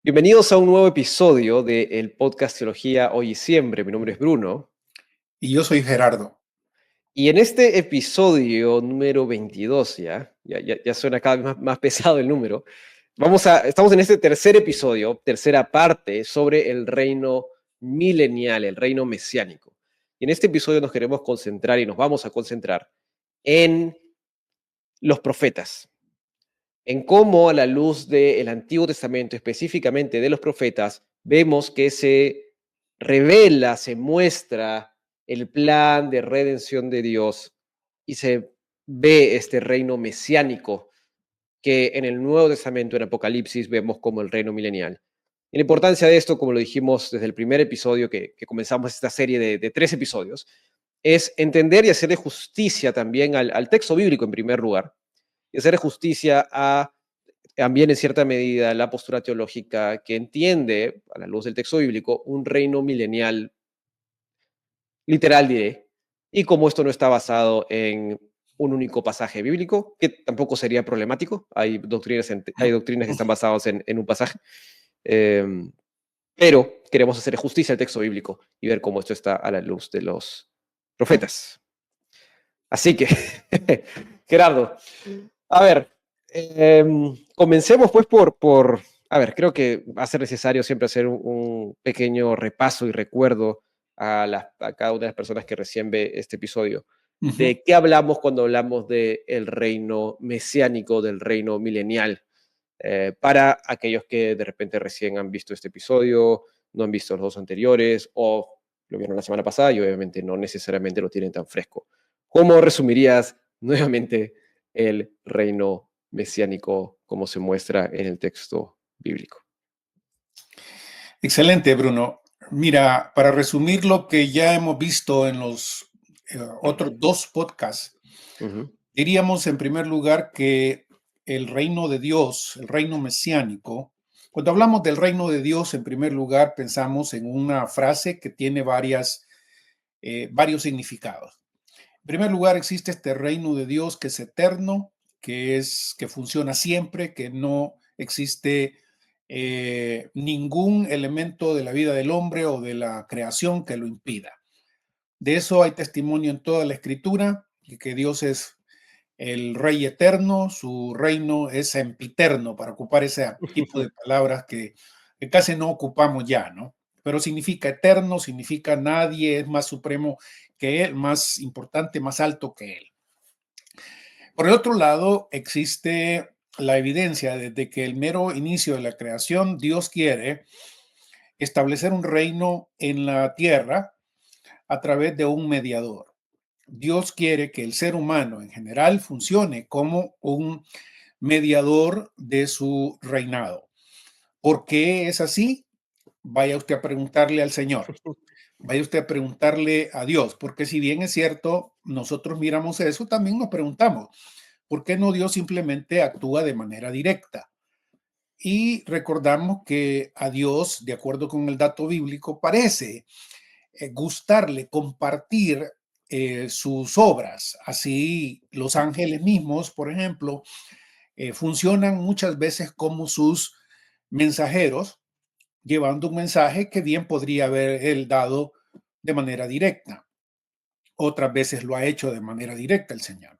Bienvenidos a un nuevo episodio del podcast Teología Hoy y Siempre. Mi nombre es Bruno. Y yo soy Gerardo. Y en este episodio número 22, ya suena cada vez más pesado el número, estamos en este tercer episodio, tercera parte, sobre el reino milenial, el reino mesiánico. Y en este episodio nos queremos concentrar y nos vamos a concentrar en los profetas, en cómo a la luz del Antiguo Testamento, específicamente de los profetas, vemos que se revela, se muestra el plan de redención de Dios y se ve este reino mesiánico que en el Nuevo Testamento, en Apocalipsis, vemos como el reino milenial. Y la importancia de esto, como lo dijimos desde el primer episodio que comenzamos esta serie de 3 episodios, es entender y hacerle justicia también al texto bíblico en primer lugar, y hacer justicia a también en cierta medida la postura teológica que entiende, a la luz del texto bíblico, un reino milenial, literal diré, y como esto no está basado en un único pasaje bíblico, que tampoco sería problemático, hay doctrinas que están basadas en un pasaje, eh, pero queremos hacer justicia al texto bíblico y ver cómo esto está a la luz de los profetas. Así que, Gerardo, a ver, comencemos pues a ver, creo que va a ser necesario siempre hacer un pequeño repaso y recuerdo a cada una de las personas que recién ve este episodio. Ujú. ¿De qué hablamos cuando hablamos del reino mesiánico, del reino milenial? Para aquellos que de repente recién han visto este episodio, no han visto los dos anteriores o lo vieron la semana pasada y obviamente no necesariamente lo tienen tan fresco. ¿Cómo resumirías nuevamente el reino mesiánico como se muestra en el texto bíblico? Excelente, Bruno. Mira, para resumir lo que ya hemos visto en los otros dos podcasts, Ujú. diríamos en primer lugar que el reino de Dios, el reino mesiánico, cuando hablamos del reino de Dios, en primer lugar pensamos en una frase que tiene varios significados. En primer lugar, existe este reino de Dios que es eterno, que funciona siempre, que no existe ningún elemento de la vida del hombre o de la creación que lo impida. De eso hay testimonio en toda la escritura, de que Dios es el Rey eterno, su reino es sempiterno, para ocupar ese tipo de palabras que casi no ocupamos ya, ¿no? Pero significa eterno, significa nadie es más supremo que Él, más importante, más alto que Él. Por el otro lado, existe la evidencia desde que el mero inicio de la creación, Dios quiere establecer un reino en la tierra a través de un mediador. Dios quiere que el ser humano en general funcione como un mediador de su reinado. ¿Por qué es así? Vaya usted a preguntarle al Señor, vaya usted a preguntarle a Dios, porque si bien es cierto, nosotros miramos eso, también nos preguntamos, ¿por qué no Dios simplemente actúa de manera directa? Y recordamos que a Dios, de acuerdo con el dato bíblico, parece gustarle compartir sus obras. Así, los ángeles mismos, por ejemplo, funcionan muchas veces como sus mensajeros, llevando un mensaje que bien podría haber él dado de manera directa. Otras veces lo ha hecho de manera directa el Señor.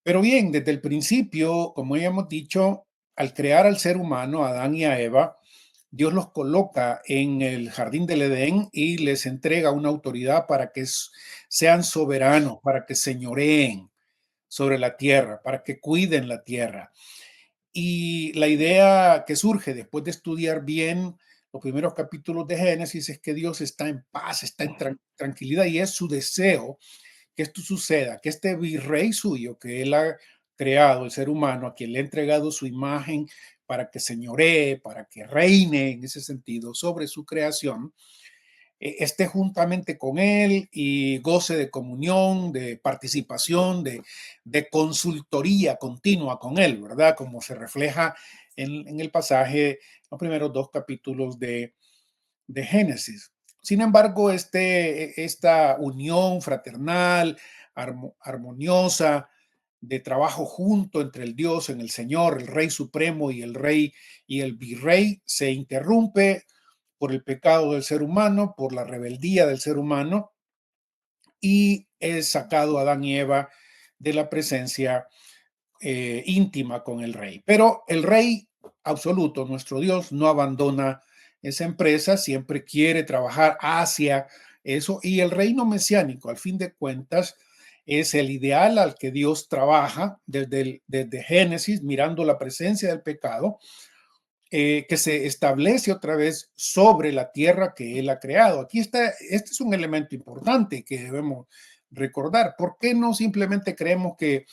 Pero bien, desde el principio, como ya hemos dicho, al crear al ser humano, a Adán y a Eva, Dios los coloca en el jardín del Edén y les entrega una autoridad para que sean soberanos, para que señoreen sobre la tierra, para que cuiden la tierra. Y la idea que surge después de estudiar bien los primeros capítulos de Génesis es que Dios está en paz, está en tranquilidad y es su deseo que esto suceda, que este virrey suyo que él ha creado, el ser humano, a quien le ha entregado su imagen para que señoree, para que reine en ese sentido sobre su creación, esté juntamente con él y goce de comunión, de participación, de consultoría continua con él, ¿verdad? Como se refleja en el pasaje, los primeros dos capítulos de Génesis. Sin embargo, esta unión fraternal, armoniosa, de trabajo junto entre el Dios, en el Señor, el Rey Supremo y el Rey y el Virrey, se interrumpe por el pecado del ser humano, por la rebeldía del ser humano, y es sacado Adán y Eva de la presencia íntima con el Rey. Pero el Rey absoluto, nuestro Dios, no abandona esa empresa, siempre quiere trabajar hacia eso, y el reino mesiánico, al fin de cuentas, es el ideal al que Dios trabaja desde Génesis, mirando la presencia del pecado, que se establece otra vez sobre la tierra que Él ha creado. Aquí está, este es un elemento importante que debemos recordar. ¿Por qué no simplemente creemos que,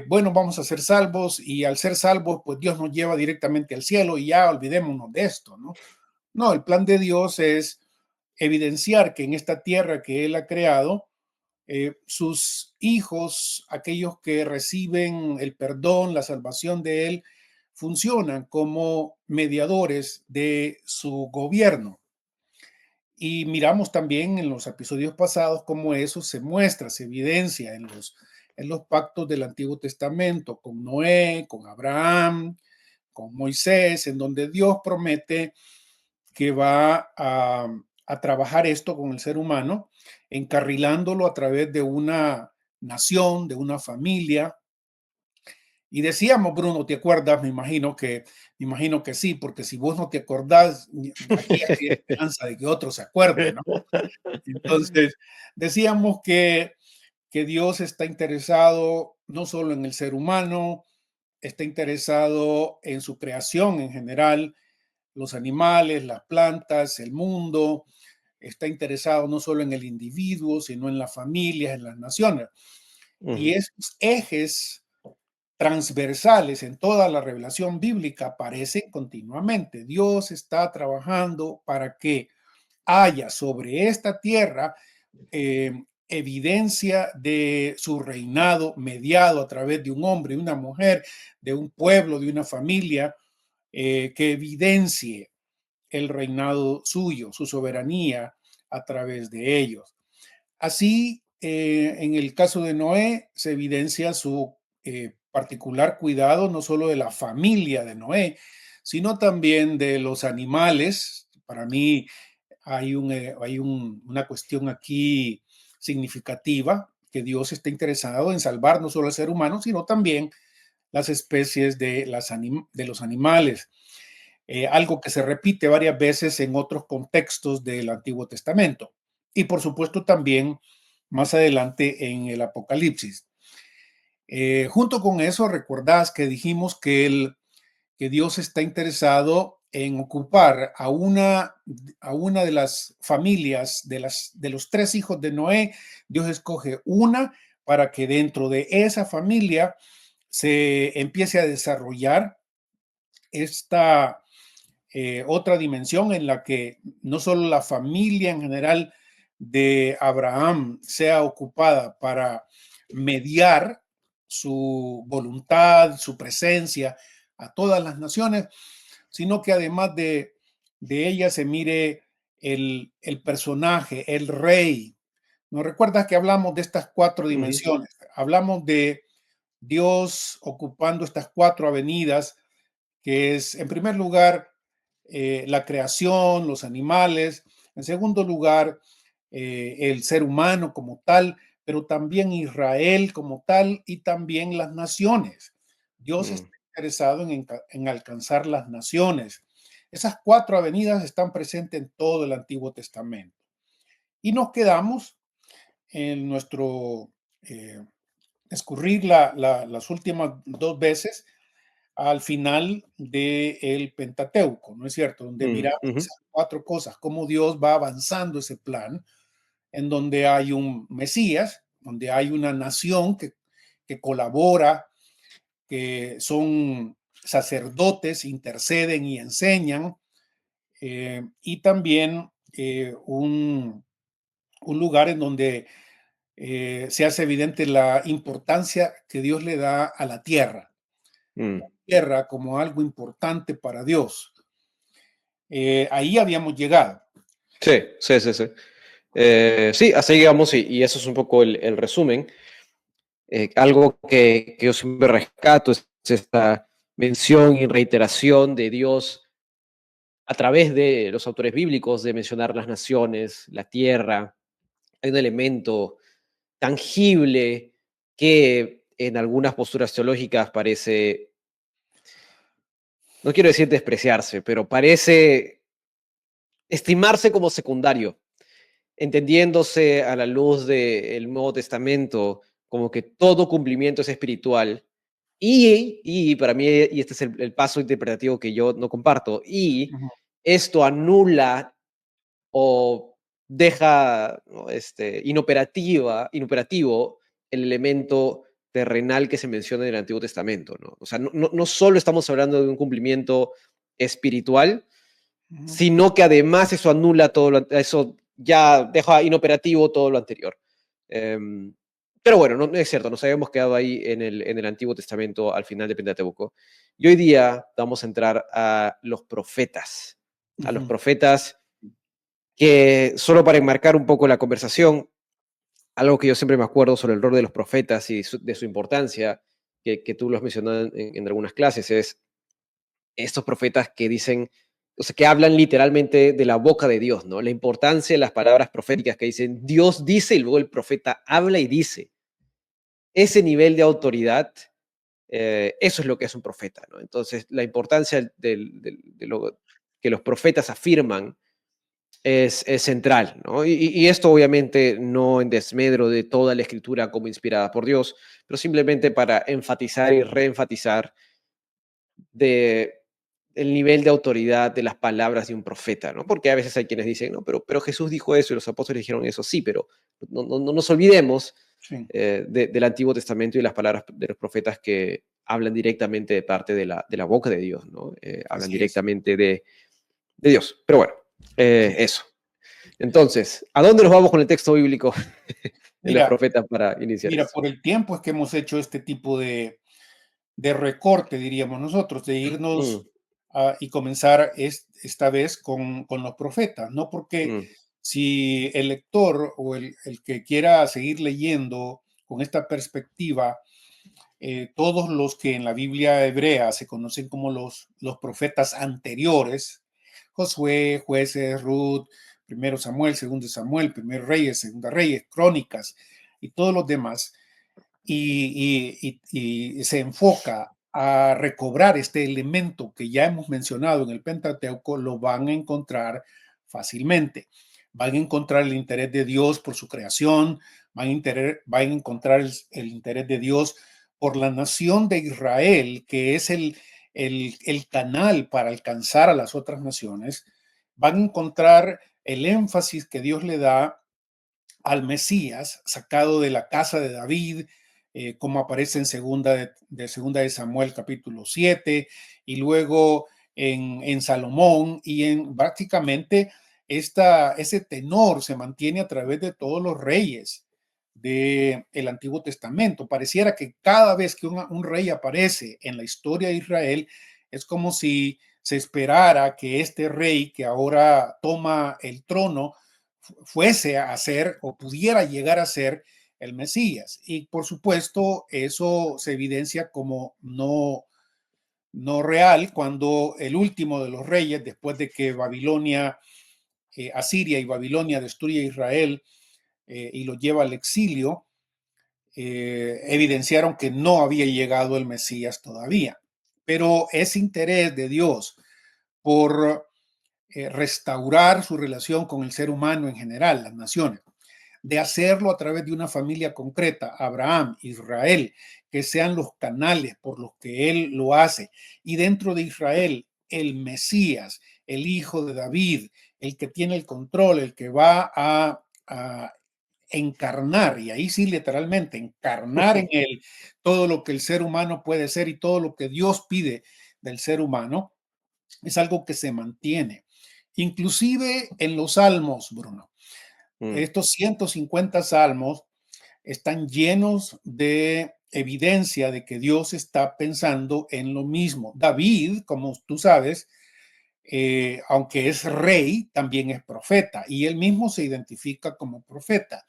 bueno, vamos a ser salvos y al ser salvos, pues Dios nos lleva directamente al cielo y ya olvidémonos de esto, ¿no? No, el plan de Dios es evidenciar que en esta tierra que Él ha creado, sus hijos, aquellos que reciben el perdón, la salvación de Él, funcionan como mediadores de su gobierno. Y miramos también en los episodios pasados cómo eso se muestra, se evidencia en los pactos del Antiguo Testamento, con Noé, con Abraham, con Moisés, en donde Dios promete que va a trabajar esto con el ser humano, encarrilándolo a través de una nación, de una familia. Y decíamos, Bruno, ¿te acuerdas? Me imagino que sí, porque si vos no te acordás, aquí hay esperanza de que otro se acuerde, ¿no? Entonces, decíamos que Dios está interesado no solo en el ser humano, está interesado en su creación en general, los animales, las plantas, el mundo, está interesado no solo en el individuo, sino en las familias, en las naciones. Y Ujú. esos ejes transversales en toda la revelación bíblica aparecen continuamente. Dios está trabajando para que haya sobre esta tierra eh, evidencia de su reinado mediado a través de un hombre y una mujer, de un pueblo, de una familia, que evidencie el reinado suyo, su soberanía a través de ellos. Así, en el caso de Noé, se evidencia su particular cuidado no solo de la familia de Noé, sino también de los animales. Para mí hay una cuestión aquí significativa, que Dios está interesado en salvar no solo al ser humano, sino también las especies de los animales, algo que se repite varias veces en otros contextos del Antiguo Testamento y por supuesto también más adelante en el Apocalipsis. Junto con eso, recordás que dijimos que Dios está interesado en ocupar a una de las familias de los tres hijos de Noé. Dios escoge una para que dentro de esa familia se empiece a desarrollar esta otra dimensión en la que no solo la familia en general de Abraham sea ocupada para mediar su voluntad, su presencia a todas las naciones, sino que además de ella se mire el personaje, el rey. ¿No recuerdas que hablamos de estas cuatro Ujú. dimensiones? Hablamos de Dios ocupando estas cuatro avenidas, que es, en primer lugar, la creación, los animales, en segundo lugar, el ser humano como tal, pero también Israel como tal y también las naciones. Dios Mm. está interesado en alcanzar las naciones. Esas cuatro avenidas están presentes en todo el Antiguo Testamento. Y nos quedamos en nuestro escurrir las últimas dos veces al final del Pentateuco, ¿no es cierto? Donde Mm. miramos Ujú. esas cuatro cosas, cómo Dios va avanzando ese plan, en donde hay un Mesías, donde hay una nación que colabora, que son sacerdotes, interceden y enseñan, y también un lugar en donde se hace evidente la importancia que Dios le da a la Mm. tierra como algo importante para Dios. Ahí habíamos llegado. Sí, sí, sí, sí. Sí, así llegamos y eso es un poco el resumen. Algo que yo siempre rescato es esta mención y reiteración de Dios a través de los autores bíblicos, de mencionar las naciones, la tierra. Hay un elemento tangible que en algunas posturas teológicas parece, no quiero decir despreciarse, pero parece estimarse como secundario, entendiéndose a la luz del Nuevo Testamento como que todo cumplimiento es espiritual. Y para mí, y este es el paso interpretativo que yo no comparto, y Ujú, esto anula o deja, ¿no?, inoperativo el elemento terrenal que se menciona en el Antiguo Testamento, ¿no? O sea, no solo estamos hablando de un cumplimiento espiritual, ujú. sino que además eso anula todo eso ya deja inoperativo todo lo anterior. Em, pero bueno, no es cierto, nos habíamos quedado ahí en el Antiguo Testamento al final de Pentateuco. Y hoy día vamos a entrar a los Ujú. profetas que, solo para enmarcar un poco la conversación, algo que yo siempre me acuerdo sobre el rol de los profetas y de su importancia, que tú lo has mencionado en algunas clases, es estos profetas que dicen, o sea, que hablan literalmente de la boca de Dios, ¿no? La importancia de las palabras proféticas que dicen, Dios dice y luego el profeta habla y dice. Ese nivel de autoridad, eso es lo que es un profeta, ¿no? Entonces, la importancia de lo que los profetas afirman es central, ¿no? Y esto obviamente no en desmedro de toda la escritura como inspirada por Dios, pero simplemente para enfatizar y reenfatizar de el nivel de autoridad de las palabras de un profeta, ¿no? Porque a veces hay quienes dicen, no, pero Jesús dijo eso y los apóstoles dijeron eso, sí, pero no nos olvidemos Sí, del Antiguo Testamento y las palabras de los profetas que hablan directamente de parte de la boca de Dios, ¿no? Hablan así es. directamente de Dios. Pero bueno, Sí. eso. Entonces, ¿a dónde nos vamos con el texto bíblico de los Mira, profetas para iniciar mira, esto? por el tiempo es que hemos hecho este tipo de recorte, diríamos nosotros, de Mm, irnos y comenzar esta vez con los profetas, ¿no? Porque mm, si el lector o el que quiera seguir leyendo con esta perspectiva, todos los que en la Biblia hebrea se conocen como los profetas anteriores, Josué, Jueces, Ruth, primero Samuel, segundo Samuel, primero Reyes, segunda Reyes, Crónicas y todos los demás, y se enfoca a recobrar este elemento que ya hemos mencionado en el Pentateuco, lo van a encontrar fácilmente. Van a encontrar el interés de Dios por su creación, van a encontrar el interés de Dios por la nación de Israel, que es el canal para alcanzar a las otras naciones. Van a encontrar el énfasis que Dios le da al Mesías, sacado de la casa de David, como aparece en segunda de Samuel capítulo 7, y luego en Salomón, y en prácticamente ese tenor se mantiene a través de todos los reyes del Antiguo Testamento. Pareciera que cada vez que un rey aparece en la historia de Israel, es como si se esperara que este rey que ahora toma el trono fuese a ser o pudiera llegar a ser el Mesías. Y por supuesto, eso se evidencia como no real cuando el último de los reyes, después de que Babilonia, Asiria y Babilonia destruye a Israel y lo lleva al exilio, evidenciaron que no había llegado el Mesías todavía. Pero ese interés de Dios por restaurar su relación con el ser humano en general, las naciones, de hacerlo a través de una familia concreta, Abraham, Israel, que sean los canales por los que él lo hace. Y dentro de Israel, el Mesías, el hijo de David, el que tiene el control, el que va a encarnar, y ahí sí literalmente, encarnar en él todo lo que el ser humano puede ser y todo lo que Dios pide del ser humano, es algo que se mantiene. Inclusive en los salmos, Bruno. mm, Estos 150 salmos están llenos de evidencia de que Dios está pensando en lo mismo. David, como tú sabes, aunque es rey, también es profeta y él mismo se identifica como profeta.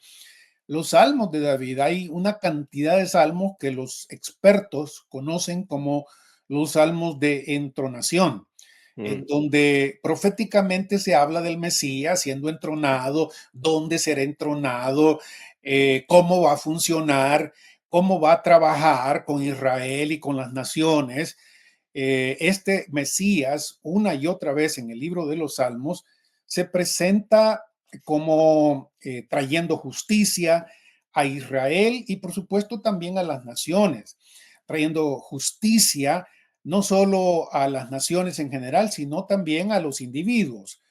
los salmos de David. Hay una cantidad de salmos que los expertos conocen como los salmos de entronación, en Mm, donde proféticamente se habla del Mesías siendo entronado, dónde será entronado, cómo va a funcionar, cómo va a trabajar con Israel y con las naciones. Este Mesías, una y otra vez en el libro de los Salmos, se presenta como trayendo justicia a Israel y por supuesto también a las naciones, trayendo justicia no solo a las naciones en general, sino también a los individuos.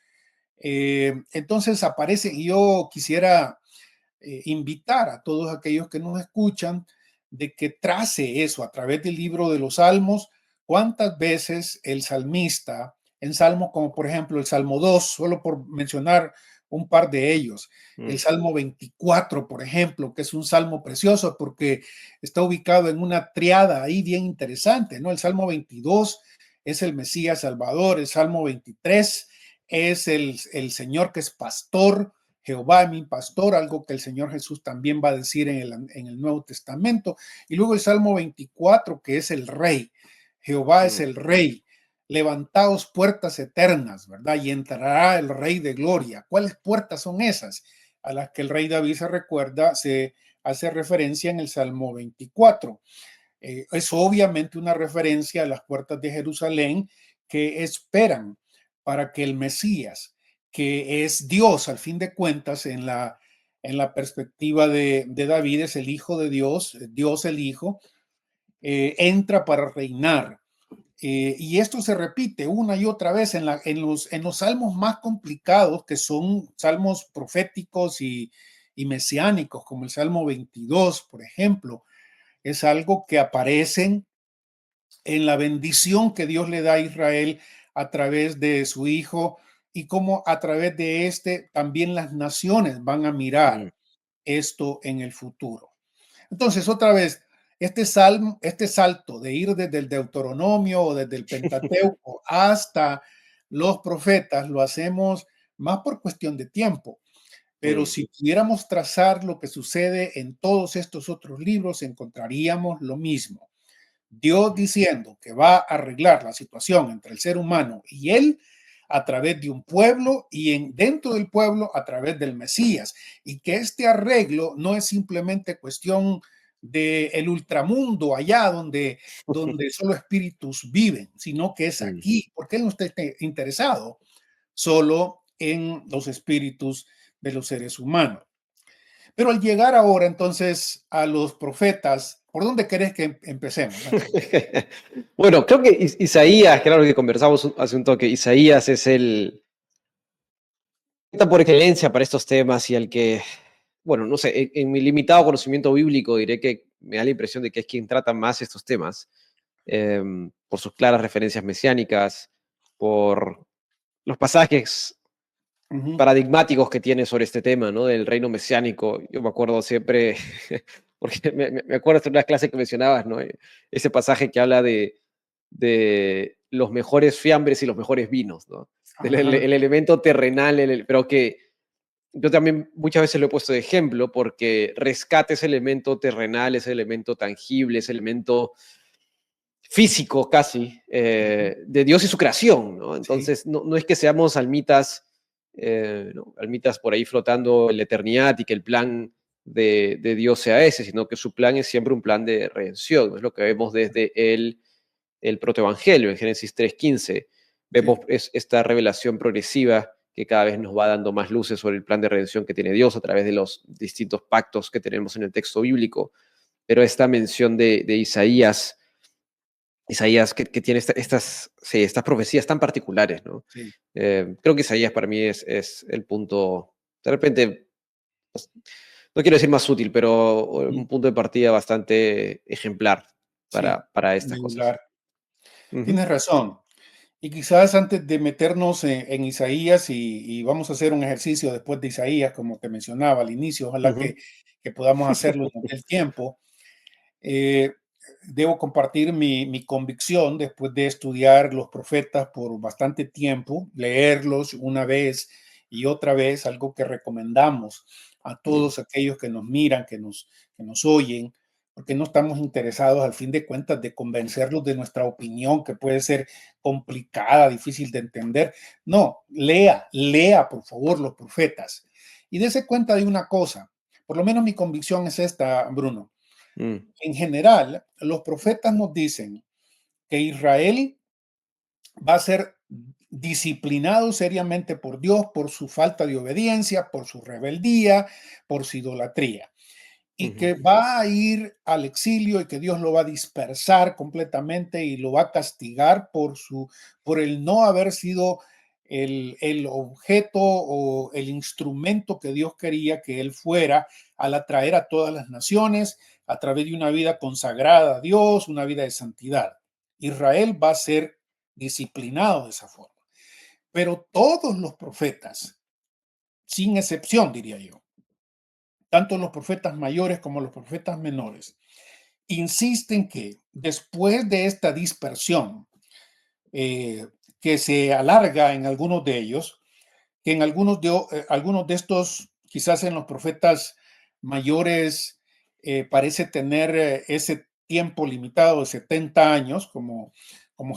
Entonces aparece, y yo quisiera invitar a todos aquellos que nos escuchan de que trace eso a través del libro de los Salmos, cuántas veces el salmista, en salmos como por ejemplo el Salmo 2, solo por mencionar un par de ellos, el mm, Salmo 24, por ejemplo, que es un salmo precioso porque está ubicado en una triada ahí bien interesante, ¿no? El Salmo 22 es el Mesías Salvador, el Salmo 23 es el Señor que es pastor, Jehová es mi pastor, algo que el Señor Jesús también va a decir en el Nuevo Testamento. Y luego el Salmo 24, que es el rey. Jehová es mm. el rey. Levantaos puertas eternas, ¿verdad? Y entrará el rey de gloria. ¿Cuáles puertas son esas? A las que el rey David se recuerda, se hace referencia en el Salmo 24. Es obviamente una referencia a las puertas de Jerusalén que esperan para que el Mesías, que es Dios al fin de cuentas en la perspectiva de David, es el Hijo de Dios, Dios el Hijo, entra para reinar. Y esto se repite una y otra vez en los salmos más complicados, que son salmos proféticos y mesiánicos, como el Salmo 22, por ejemplo. Es algo que aparecen en la bendición que Dios le da a Israel a través de su Hijo y cómo a través de este también las naciones van a Mm. mirar esto en el futuro. Entonces, otra vez, este salmo, este salto de ir desde el Deuteronomio o desde el Pentateuco hasta los profetas, lo hacemos más por cuestión de tiempo. Pero Mm, si pudiéramos trazar lo que sucede en todos estos otros libros, encontraríamos lo mismo. Dios mm, diciendo que va a arreglar la situación entre el ser humano y él a través de un pueblo y dentro del pueblo a través del Mesías, y que este arreglo no es simplemente cuestión del el ultramundo allá donde solo espíritus viven, sino que es mm. aquí, porque él no está interesado solo en los espíritus de los seres humanos. Pero al llegar ahora entonces a los profetas, ¿por dónde querés que empecemos, Anthony? Bueno, creo que Isaías, que era lo que conversamos hace un toque, Isaías es el está por excelencia para estos temas y el que, bueno, no sé, en mi limitado conocimiento bíblico diré que me da la impresión de que es quien trata más estos temas, por sus claras referencias mesiánicas, por los pasajes Ujú. paradigmáticos que tiene sobre este tema, ¿no? Del reino mesiánico. Yo me acuerdo siempre, porque me acuerdo de una clase que mencionabas, ¿no? Ese pasaje que habla de los mejores fiambres y los mejores vinos, ¿no? Ajá, El elemento terrenal, pero que yo también muchas veces lo he puesto de ejemplo porque rescata ese elemento terrenal, ese elemento tangible, ese elemento físico casi ujú, de Dios y su creación, ¿no? sí, Entonces, no es que seamos almitas, ¿no? Almitas por ahí flotando en la eternidad y que el plan de Dios sea ese, sino que su plan es siempre un plan de redención, ¿no? Es lo que vemos desde el protoevangelio en Génesis 3:15. Vemos sí, esta revelación progresiva que cada vez nos va dando más luces sobre el plan de redención que tiene Dios a través de los distintos pactos que tenemos en el texto bíblico. Pero esta mención de Isaías que tiene estas, sí, estas profecías tan particulares, ¿no? sí. Creo que Isaías para mí es el punto, de repente, pues, no quiero decir más útil, pero Mm, un punto de partida bastante ejemplar sí, para estas cosas. medular. Ujú, Tienes razón. Y quizás antes de meternos en Isaías y vamos a hacer un ejercicio después de Isaías, como te mencionaba al inicio, ojalá ujú, que podamos hacerlo en el tiempo. Eh, Debo compartir mi convicción después de estudiar los profetas por bastante tiempo, leerlos una vez y otra vez, algo que recomendamos a todos aquellos que nos miran, que nos oyen, porque no estamos interesados al fin de cuentas de convencerlos de nuestra opinión, que puede ser complicada, difícil de entender. No, lea por favor los profetas y dése cuenta de una cosa, por lo menos mi convicción es esta, Bruno. mm, En general, los profetas nos dicen que Israel va a ser disciplinado seriamente por Dios por su falta de obediencia, por su rebeldía, por su idolatría, y ujú, que va a ir al exilio y que Dios lo va a dispersar completamente y lo va a castigar por el no haber sido el objeto o el instrumento que Dios quería que él fuera al atraer a todas las naciones a través de una vida consagrada a Dios, una vida de santidad. Israel va a ser disciplinado de esa forma. Pero todos los profetas, sin excepción, diría yo, tanto los profetas mayores como los profetas menores, insisten que después de esta dispersión, que se alarga en algunos de ellos, que en algunos de estos, quizás en los profetas mayores, parece tener ese tiempo limitado de 70 años, como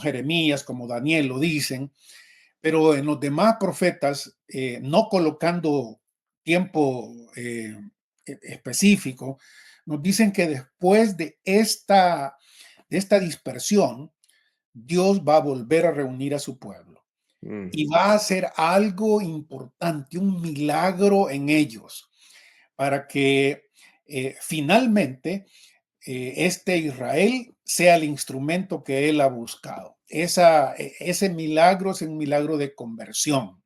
Jeremías, como Daniel lo dicen, pero en los demás profetas, no colocando tiempo específico, nos dicen que después de esta dispersión, Dios va a volver a reunir a su pueblo mm, y va a hacer algo importante, un milagro en ellos, para que finalmente este Israel sea el instrumento que él ha buscado. Ese milagro es un milagro de conversión.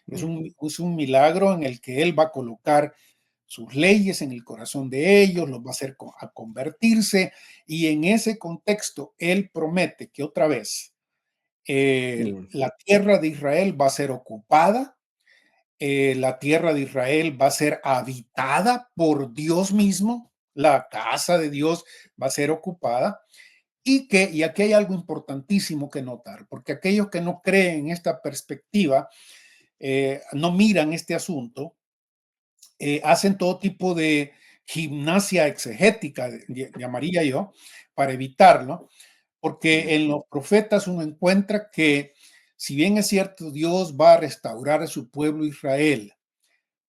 Es mm, un milagro en el que él va a colocar sus leyes en el corazón de ellos, los va a hacer a convertirse y en ese contexto él promete que otra vez mm, la tierra de Israel va a ser ocupada, la tierra de Israel va a ser habitada por Dios mismo, la casa de Dios va a ser ocupada y aquí hay algo importantísimo que notar, porque aquellos que no creen en esta perspectiva, no miran este asunto, hacen todo tipo de gimnasia exegética, llamaría yo, para evitarlo, mm, porque en los profetas uno encuentra que, si bien es cierto, Dios va a restaurar a su pueblo Israel,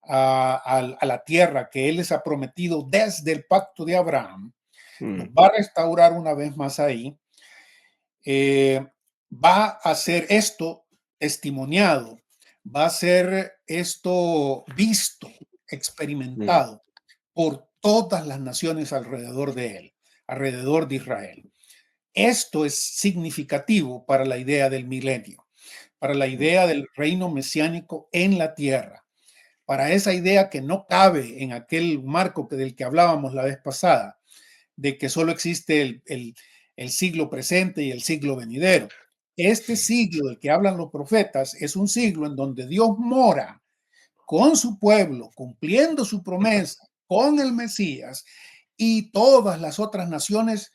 a la tierra que Él les ha prometido desde el pacto de Abraham, los mm, va a restaurar una vez más ahí, va a ser esto testimoniado, va a ser esto visto, mm, experimentado por todas las naciones alrededor de Él, alrededor de Israel. Esto es significativo para la idea del milenio, para la mm, idea del reino mesiánico en la tierra, para esa idea que no cabe en aquel marco del que hablábamos la vez pasada, de que solo existe el siglo presente y el siglo venidero. Este siglo del que hablan los profetas es un siglo en donde Dios mora con su pueblo, cumpliendo su promesa con el Mesías y todas las otras naciones,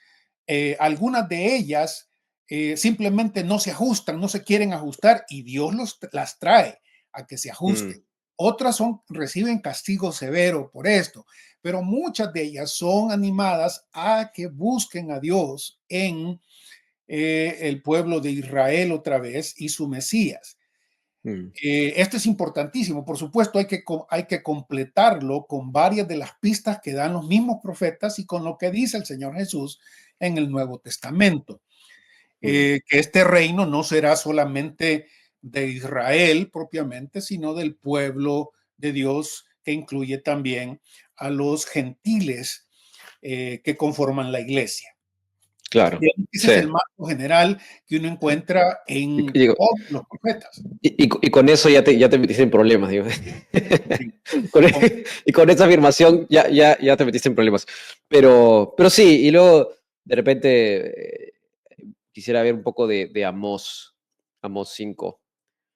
algunas de ellas simplemente no se ajustan, no se quieren ajustar y Dios las trae a que se ajusten. mm, Otras reciben castigo severo por esto, pero muchas de ellas son animadas a que busquen a Dios en el pueblo de Israel otra vez y su Mesías. mm. Esto es importantísimo. Por supuesto, hay que completarlo con varias de las pistas que dan los mismos profetas y con lo que dice el Señor Jesús en el Nuevo Testamento. Mm, Que este reino no será solamente de Israel propiamente, sino del pueblo de Dios, que incluye también a los gentiles que conforman la iglesia. claro, Ese sí. es el marco general que uno encuentra Y, en digo, todos los profetas. y con eso ya te metiste en problemas, digo. Sí. Y con esa afirmación ya te metiste en problemas. Pero sí, y luego de repente quisiera ver un poco de Amós 5,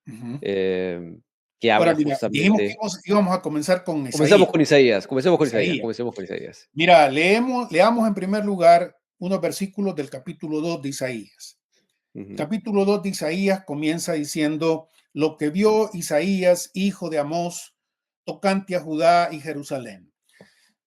Ujú. eh, que Ahora, habla mira, dijimos que justamente. íbamos a comenzar con Comencemos Isaías. con Isaías, comencemos con Isaías, Isaías. comencemos con Isaías. Mira, leamos en primer lugar unos versículos del capítulo 2 de Isaías. Ujú, Capítulo 2 de Isaías comienza diciendo: lo que vio Isaías, hijo de Amós, tocante a Judá y Jerusalén.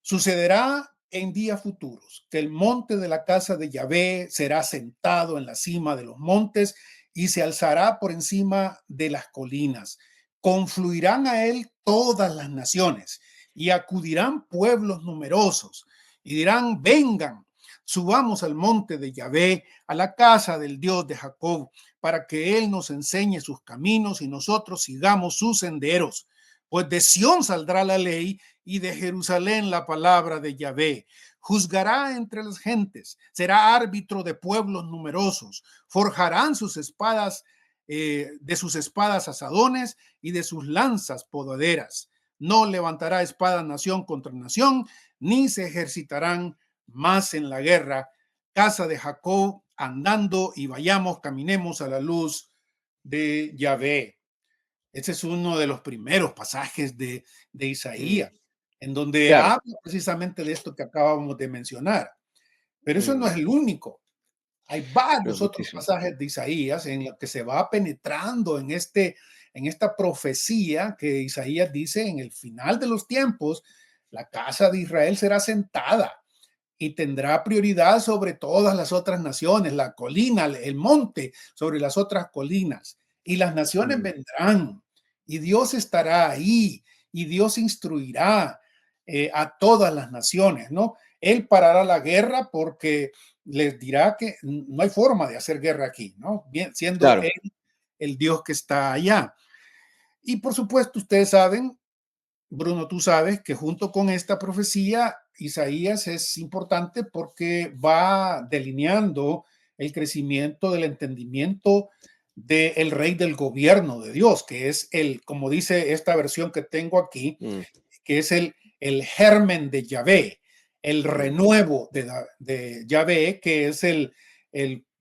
Sucederá en días futuros que el monte de la casa de Yahvé será sentado en la cima de los montes y se alzará por encima de las colinas. Confluirán a él todas las naciones y acudirán pueblos numerosos y dirán: vengan, subamos al monte de Yahvé, a la casa del Dios de Jacob, para que él nos enseñe sus caminos y nosotros sigamos sus senderos. Pues de Sión saldrá la ley y de Jerusalén la palabra de Yahvé. Juzgará entre las gentes, será árbitro de pueblos numerosos, forjarán sus espadas, de sus espadas asadones y de sus lanzas podaderas. No levantará espada nación contra nación, ni se ejercitarán más en la guerra. Casa de Jacob, andando y vayamos, caminemos a la luz de Yahvé. Ese es uno de los primeros pasajes de Isaías, en donde Claro. habla precisamente de esto que acabamos de mencionar. Pero eso no Mm, es el único. Hay es varios otros muchísimo. pasajes de Isaías en los que se va penetrando en esta profecía que Isaías dice: en el final de los tiempos, la casa de Israel será sentada y tendrá prioridad sobre todas las otras naciones, la colina, el monte sobre las otras colinas. Y las naciones Mm, vendrán y Dios estará ahí y Dios instruirá a todas las naciones, ¿no? Él parará la guerra porque les dirá que no hay forma de hacer guerra aquí, ¿no? Bien, siendo claro. él el Dios que está allá. Y por supuesto, ustedes saben, Bruno, tú sabes que junto con esta profecía, Isaías es importante porque va delineando el crecimiento del entendimiento del rey del gobierno de Dios, que es el, como dice esta versión que tengo aquí, Mm, que es el germen de Yahvé, el mm, renuevo de Yahvé, que es el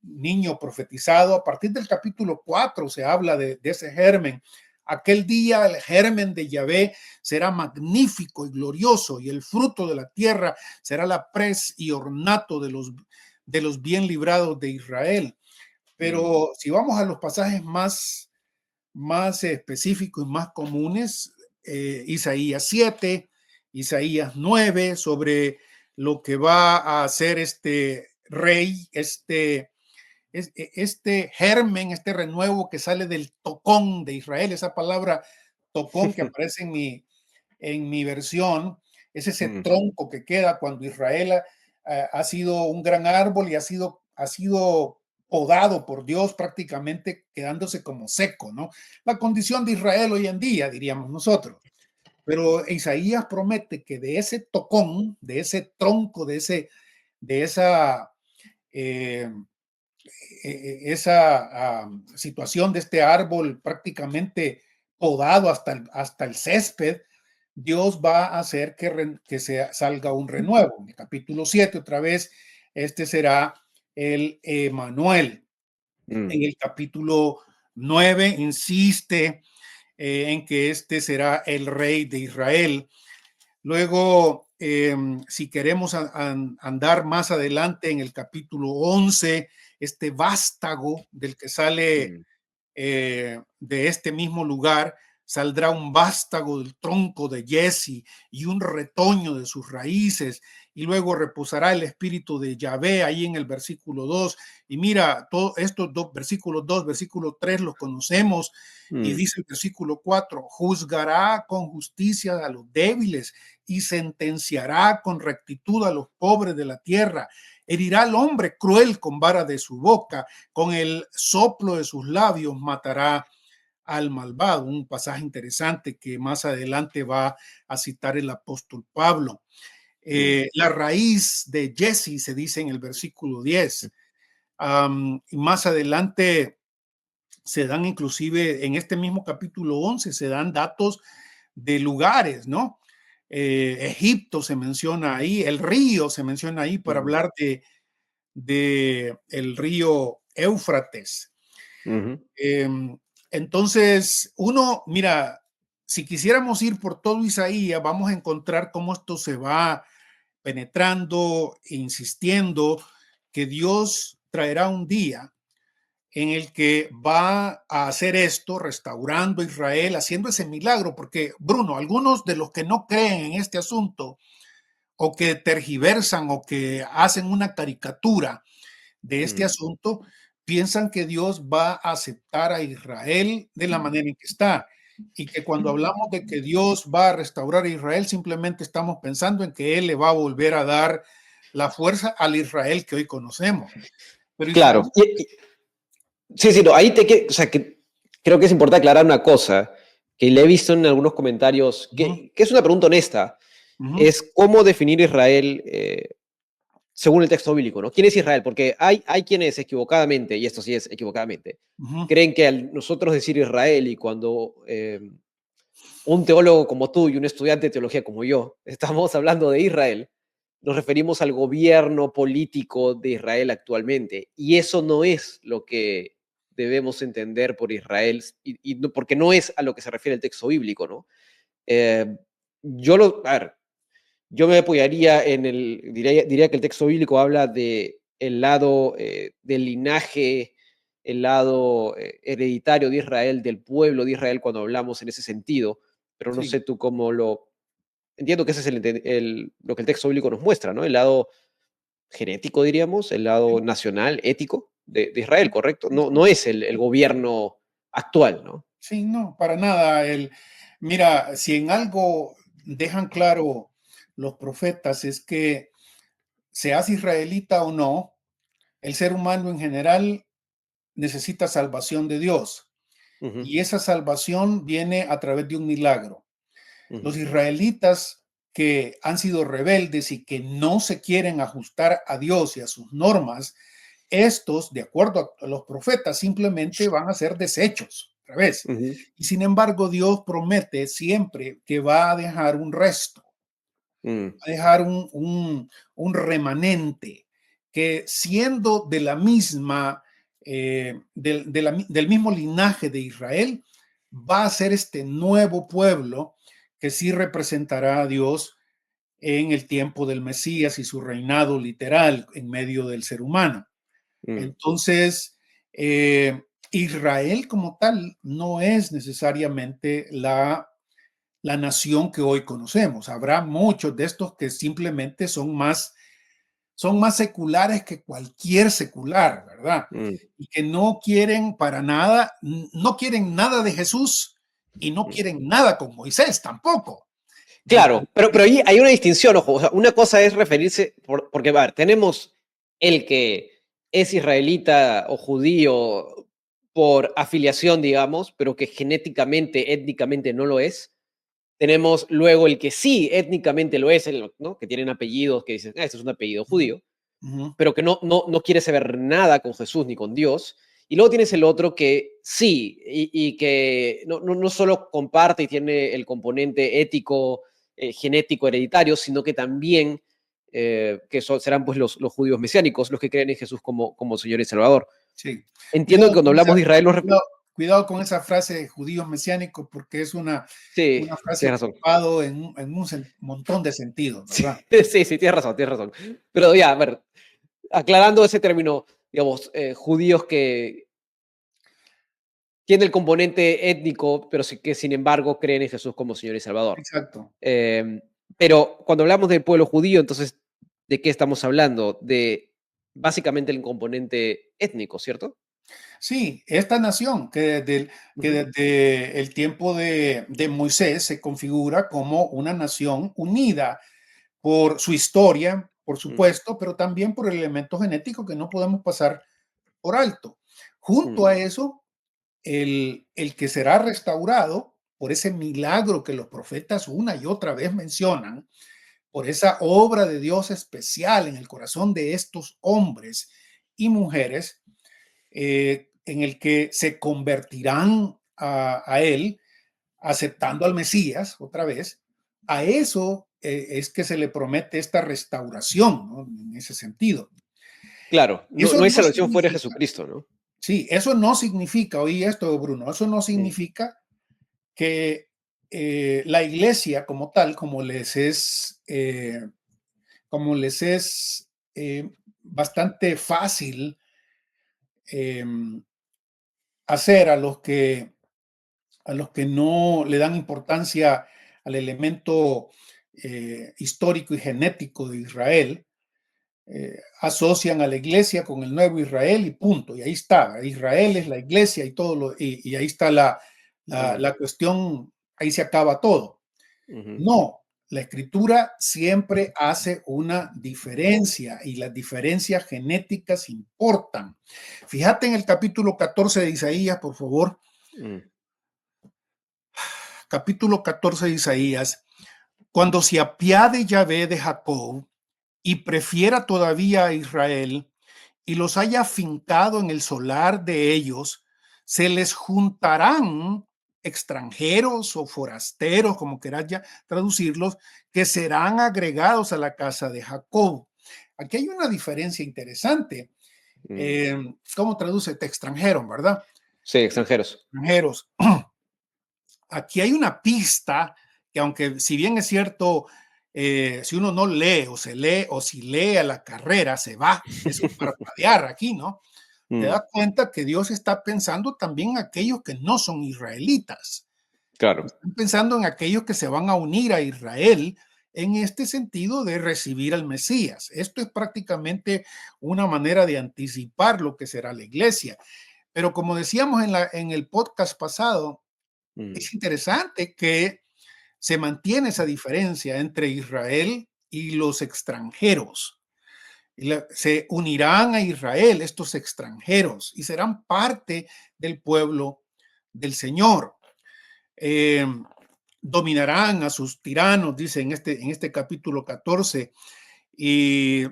niño profetizado. A partir del capítulo 4 se habla de ese germen. Aquel día el germen de Yahvé será magnífico y glorioso, y el fruto de la tierra será la pres y ornato de los bien librados de Israel. mm, Pero si vamos a los pasajes más específicos y más comunes, Isaías 7, Isaías 9, sobre lo que va a hacer este rey, este germen, este renuevo que sale del tocón de Israel. Esa palabra tocón que aparece en mi versión, es ese mm, tronco que queda cuando Israel ha sido un gran árbol y ha sido podado por Dios, prácticamente quedándose como seco, ¿no? La condición de Israel hoy en día, diríamos nosotros. Pero Isaías promete que de ese tocón, de ese tronco, de eh, esa situación de este árbol prácticamente podado hasta el césped, Dios va a hacer que salga un renuevo. En el capítulo 7, otra vez, este será el Emanuel. mm, En el capítulo 9 insiste en que este será el rey de Israel. Luego, si queremos andar más adelante en el capítulo 11, este vástago del que sale mm, de este mismo lugar, saldrá un vástago del tronco de Jesse y un retoño de sus raíces, y luego reposará el espíritu de Yahvé ahí en el versículo 2. Y mira, todos estos dos versículos 2, versículo 3 los conocemos, y mm, dice el versículo 4: juzgará con justicia a los débiles y sentenciará con rectitud a los pobres de la tierra. Herirá al hombre cruel con vara de su boca, con el soplo de sus labios matará al malvado. Un pasaje interesante que más adelante va a citar el apóstol Pablo. mm, La raíz de Jesse se dice en el versículo 10. Y más adelante se dan, inclusive en este mismo capítulo 11, se dan datos de lugares, ¿no? Egipto se menciona ahí, el río se menciona ahí para mm, hablar de el río Éufrates. ujú, Eh, entonces, mira, si quisiéramos ir por todo Isaías, vamos a encontrar cómo esto se va penetrando e insistiendo que Dios traerá un día en el que va a hacer esto, restaurando Israel, haciendo ese milagro, porque Bruno, algunos de los que no creen en este asunto o que tergiversan o que hacen una caricatura de este Mm. asunto, piensan que Dios va a aceptar a Israel de la manera en que está. Y que cuando hablamos de que Dios va a restaurar a Israel, simplemente estamos pensando en que Él le va a volver a dar la fuerza al Israel que hoy conocemos. Pero Israel, Claro. Sí, sí, no, ahí o sea, que creo que es importante aclarar una cosa que le he visto en algunos comentarios, uh-huh, que es una pregunta honesta, uh-huh, es cómo definir Israel según el texto bíblico, ¿no? ¿Quién es Israel? Porque hay quienes equivocadamente, y esto sí es equivocadamente, uh-huh, creen que al nosotros decir Israel y cuando un teólogo como tú y un estudiante de teología como yo estamos hablando de Israel, nos referimos al gobierno político de Israel actualmente. Y eso no es lo que debemos entender por Israel, porque no es a lo que se refiere el texto bíblico, ¿no? Eh, a ver, yo me apoyaría diría que el texto bíblico habla de el lado del linaje, el lado hereditario de Israel, del pueblo de Israel, cuando hablamos en ese sentido, pero no sí, sé tú cómo lo... Entiendo que ese es lo que el texto bíblico nos muestra, ¿no? El lado genético, diríamos, el lado nacional, ético de Israel, ¿correcto? No, no es el gobierno actual, ¿no? sí, no, para nada. Mira, si en algo dejan claro los profetas es que seas israelita o no, el ser humano en general necesita salvación de Dios Ujú, y esa salvación viene a través de un milagro. Los ujú, israelitas que han sido rebeldes y que no se quieren ajustar a Dios y a sus normas, estos, de acuerdo a los profetas, simplemente van a ser desechos, otra vez. ujú, Y sin embargo, Dios promete siempre que va a dejar un resto, mm, a dejar un remanente que siendo de la misma, del mismo linaje de Israel, va a ser este nuevo pueblo que sí representará a Dios en el tiempo del Mesías y su reinado literal en medio del ser humano. mm. Entonces, Israel como tal no es necesariamente la nación que hoy conocemos. Habrá muchos de estos que simplemente son más seculares que cualquier secular, ¿verdad? Mm, Y que no quieren para nada, no quieren nada de Jesús y no mm. quieren nada con Moisés tampoco. Claro, pero ahí hay una distinción, ojo, o sea, una cosa es referirse, porque, a ver, tenemos el que es israelita o judío por afiliación, digamos, pero que genéticamente, étnicamente no lo es. Tenemos luego el que sí étnicamente lo es, ¿no? Que tienen apellidos que dicen, este es un apellido judío, Ujú, pero que no quiere saber nada con Jesús ni con Dios. Y luego tienes el otro que sí, y que no solo comparte y tiene el componente ético, genético, hereditario, sino que también, serán pues los judíos mesiánicos, los que creen en Jesús como Señor y Salvador. sí. Entiendo que Cuidado cuando con esa, hablamos de Israel, cuidado, cuidado con esa frase de judíos mesiánicos porque es sí, una frase tienes razón. ocupado en un montón de sentidos, Sí, ¿verdad? sí, sí, tienes razón, tienes razón. Pero ya, a ver, aclarando ese término, digamos, judíos que tiene el componente étnico, pero sí que sin embargo creen en Jesús como Señor y Salvador. Exacto. Eh, pero cuando hablamos del pueblo judío, entonces, ¿de qué estamos hablando? De básicamente el componente étnico, ¿cierto? Sí, esta nación que Ujú, desde el tiempo de Moisés se configura como una nación unida por su historia, por mm, supuesto, pero también por el elemento genético que no podemos pasar por alto. mm, Junto a eso, el que será restaurado por ese milagro que los profetas una y otra vez mencionan, por esa obra de Dios especial en el corazón de estos hombres y mujeres, en el que se convertirán a Él, aceptando al Mesías otra vez, a eso es que se le promete esta restauración, ¿no? En ese sentido. claro, Eso no hay no salvación fuera de significa, Jesucristo, ¿no? sí, eso no significa, oí esto, Bruno, eso no Mm, significa que la iglesia como tal, como les es bastante fácil eh, hacer a los que no le dan importancia al elemento histórico y genético de Israel, asocian a la iglesia con el nuevo Israel y punto. Y ahí está, Israel es la iglesia y todo y ahí está la cuestión, ahí se acaba todo. No, la escritura siempre hace una diferencia y las diferencias genéticas importan. Fíjate en el capítulo 14 de Isaías, por favor. Capítulo 14 de Isaías. Cuando se apiade Yahvé de Jacob y prefiera todavía a Israel y los haya afincado en el solar de ellos, se les juntarán extranjeros o forasteros, como quieras ya traducirlos, que serán agregados a la casa de Jacob. Aquí hay una diferencia interesante. ¿Cómo traduce extranjero, verdad? Sí, extranjeros. Extranjeros. Aquí hay una pista que, aunque si bien es cierto, si uno no lee o se lee o si lee a la carrera, se va, es un parpadear aquí, ¿no? Te das cuenta que Dios está pensando también en aquellos que no son israelitas. Claro. Están pensando en aquellos que se van a unir a Israel en este sentido de recibir al Mesías. Esto es prácticamente una manera de anticipar lo que será la iglesia. Pero como decíamos en el podcast pasado, es interesante que se mantiene esa diferencia entre Israel y los extranjeros. Se unirán a Israel estos extranjeros y serán parte del pueblo del Señor. Dominarán a sus tiranos, dice en este capítulo 14, y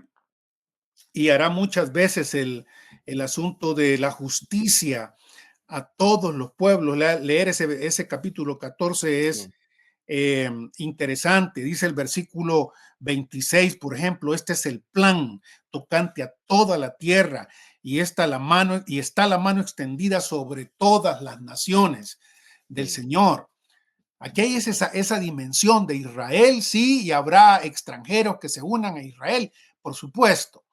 hará muchas veces el asunto de la justicia a todos los pueblos. Leer ese capítulo 14 es interesante. Dice el versículo 26, por ejemplo, este es el plan tocante a toda la tierra y está la mano extendida sobre todas las naciones del Señor. Aquí hay esa dimensión de Israel, sí, y habrá extranjeros que se unan a Israel, por supuesto,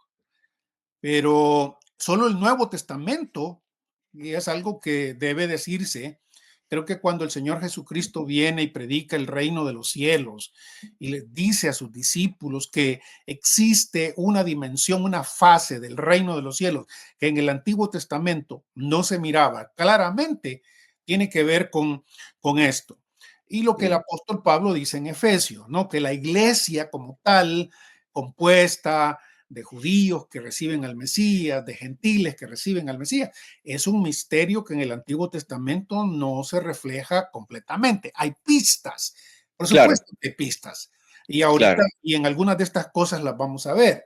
pero solo el Nuevo Testamento, y es algo que debe decirse. Creo que cuando el Señor Jesucristo viene y predica el reino de los cielos y les dice a sus discípulos que existe una dimensión, una fase del reino de los cielos que en el Antiguo Testamento no se miraba claramente, tiene que ver con esto. Y lo que el apóstol Pablo dice en Efesios, ¿no? Que la iglesia como tal, compuesta de judíos que reciben al Mesías, de gentiles que reciben al Mesías. Es un misterio que en el Antiguo Testamento no se refleja completamente. Hay pistas, por supuesto que hay pistas. Y ahorita, y en algunas de estas cosas las vamos a ver.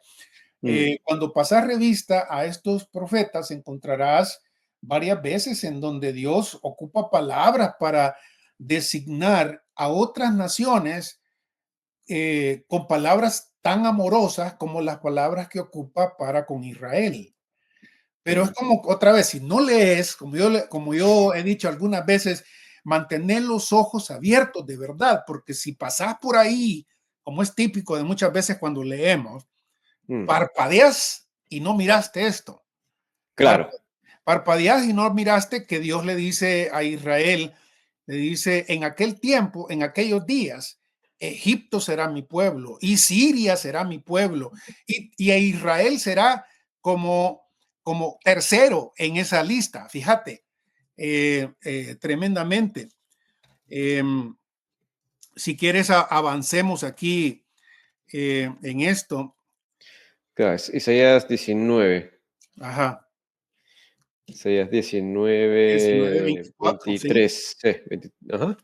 Cuando pasas revista a estos profetas, encontrarás varias veces en donde Dios ocupa palabras para designar a otras naciones con palabras tan amorosas como las palabras que ocupa para con Israel. Pero es como, otra vez, si no lees, como yo he dicho algunas veces, mantener los ojos abiertos de verdad, porque si pasas por ahí, como es típico de muchas veces cuando leemos, parpadeas y no miraste esto. Claro. Parpadeas y no miraste que Dios le dice a Israel, le dice, en aquel tiempo, en aquellos días, Egipto será mi pueblo y Siria será mi pueblo y a Israel será como tercero en esa lista. Fíjate, tremendamente. Si quieres, avancemos aquí en esto. Claro, Isaías 19. Ajá. Isaías 19, 19, 24, sí. 23. Sí, ajá.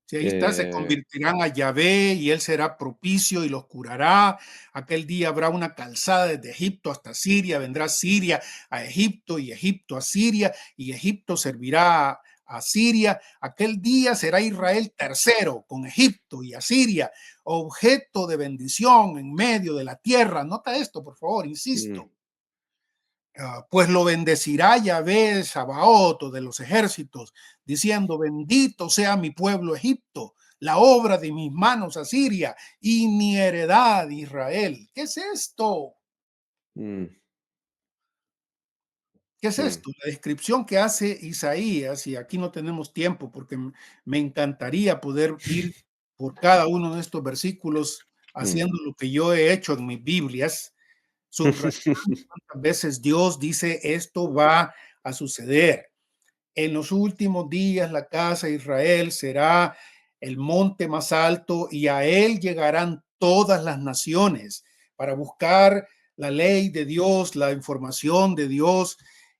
Si ahí está, se convertirán a Yahvé y él será propicio y los curará. Aquel día habrá una calzada desde Egipto hasta Siria. Vendrá Siria a Egipto y Egipto a Siria y Egipto servirá a Siria. Aquel día será Israel tercero con Egipto y Asiria, objeto de bendición en medio de la tierra. Nota esto, por favor, insisto. Pues lo bendecirá Yahvé Sabaoth de los ejércitos, diciendo, bendito sea mi pueblo Egipto, la obra de mis manos Asiria y mi heredad Israel. ¿Qué es esto? ¿Qué es mm, esto? La descripción que hace Isaías, y aquí no tenemos tiempo porque me encantaría poder ir por cada uno de estos versículos mm. haciendo lo que yo he hecho en mis Biblias, subrayando cuántas veces Dios dice esto va a suceder. En los últimos días la casa de Israel será el monte más alto y a él llegarán todas las naciones para buscar la ley de Dios, la información de Dios,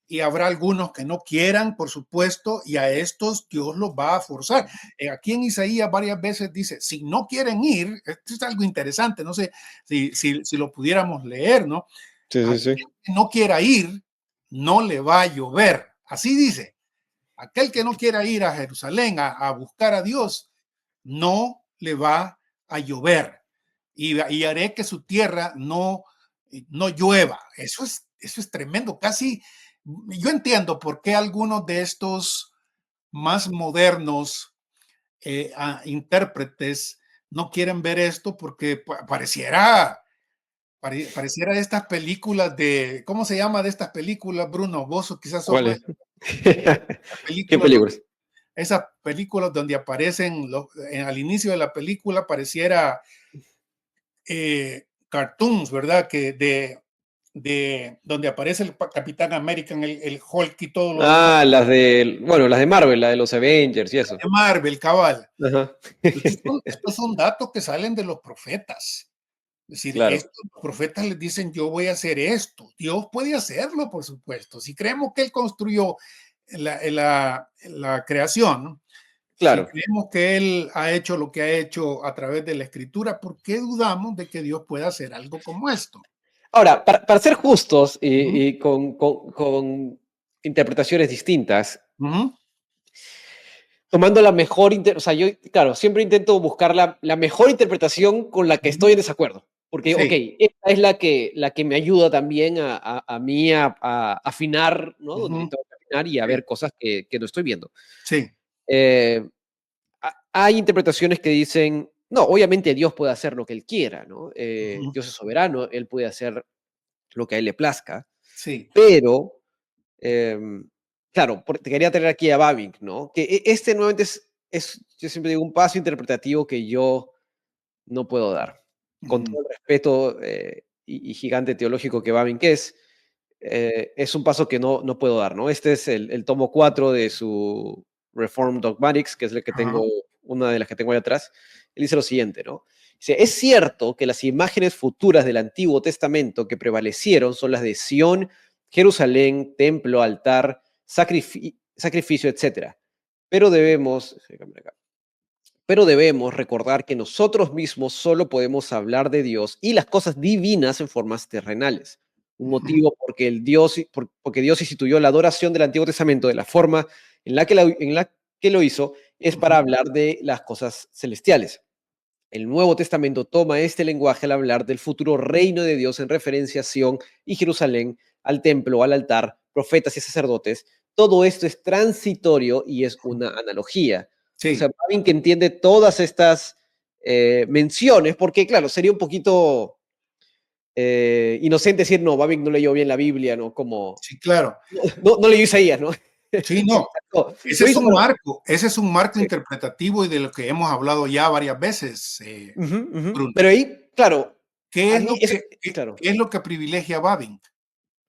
y habrá algunos que no quieran, por supuesto, y a estos Dios los va a forzar. Aquí en Isaías varias veces dice, si no quieren ir, esto es algo interesante, no sé si lo pudiéramos leer, ¿no? Sí, sí, Aquel sí. que no quiera ir, no le va a llover. Así dice. Aquel que no quiera ir a Jerusalén a buscar a Dios, no le va a llover y haré que su tierra no llueva. Eso es tremendo. Casi, yo entiendo por qué algunos de estos más modernos intérpretes no quieren ver esto porque pareciera de estas películas de, ¿cómo se llama de estas películas, Bruno? Vos quizás sos ¿Cuál más es? ¿Qué películas películas? esas películas donde aparecen al inicio de la película pareciera cartoons, ¿verdad? De donde aparece el Capitán América, el Hulk y todo lo demás Ah, bueno, las de Marvel, la de los Avengers y eso. de Marvel, cabal. Ajá. Estos son datos que salen de los profetas. Es decir, Claro, estos profetas les dicen, yo voy a hacer esto. Dios puede hacerlo, por supuesto. Si creemos que Él construyó la creación, si claro. creemos que Él ha hecho lo que ha hecho a través de la Escritura, ¿por qué dudamos de que Dios pueda hacer algo como esto? Ahora, para ser justos Ujú, y con interpretaciones distintas, ujú, tomando la mejor, o sea, yo, claro, siempre intento buscar la mejor interpretación con la que ujú. estoy en desacuerdo. Porque, ok, Sí, esta es la que me ayuda también a mí a afinar, ¿no? Donde yo ujú, tengo que afinar y a sí, ver cosas que no estoy viendo. sí, Eh, Hay interpretaciones que dicen, no, obviamente Dios puede hacer lo que Él quiera, ¿no? ujú, Dios es soberano, Él puede hacer lo que a Él le plazca, sí, pero, claro, te quería traer aquí a Bavinck, ¿no? Que este nuevamente yo siempre digo, un paso interpretativo que yo no puedo dar. Con ujú, todo el respeto y gigante teológico que Bavinck es un paso que no puedo dar, ¿no? Este es el tomo 4 de su Reformed Dogmatics, que es el que ajá, tengo, una de las que tengo ahí atrás. Él dice lo siguiente, ¿no? Dice, es cierto que las imágenes futuras del Antiguo Testamento que prevalecieron son las de Sión, Jerusalén, templo, altar, sacrificio, etcétera. Pero debemos, recordar que nosotros mismos solo podemos hablar de Dios y las cosas divinas en formas terrenales. Un ujú, motivo porque Dios instituyó la adoración del Antiguo Testamento de la forma en la que lo hizo es ujú, para hablar de las cosas celestiales. El Nuevo Testamento toma este lenguaje al hablar del futuro reino de Dios en referencia a Sión y Jerusalén, al templo, al altar, profetas y sacerdotes. Todo esto es transitorio y es una analogía. O sea, sí, alguien que entiende todas estas menciones, porque claro, sería un poquito inocente decir, no, Babin no leyó bien la Biblia, ¿no? Como, sí, claro. no leyó Isaías, ¿no? Sí, no. No, Ese lo es hizo, un pero... marco, ese es un marco Sí. interpretativo y de lo que hemos hablado ya varias veces, Ujú, ujú. Bruno. Pero ahí, claro, ¿Qué a es mí lo eso, claro. qué es lo que privilegia a Bavinck?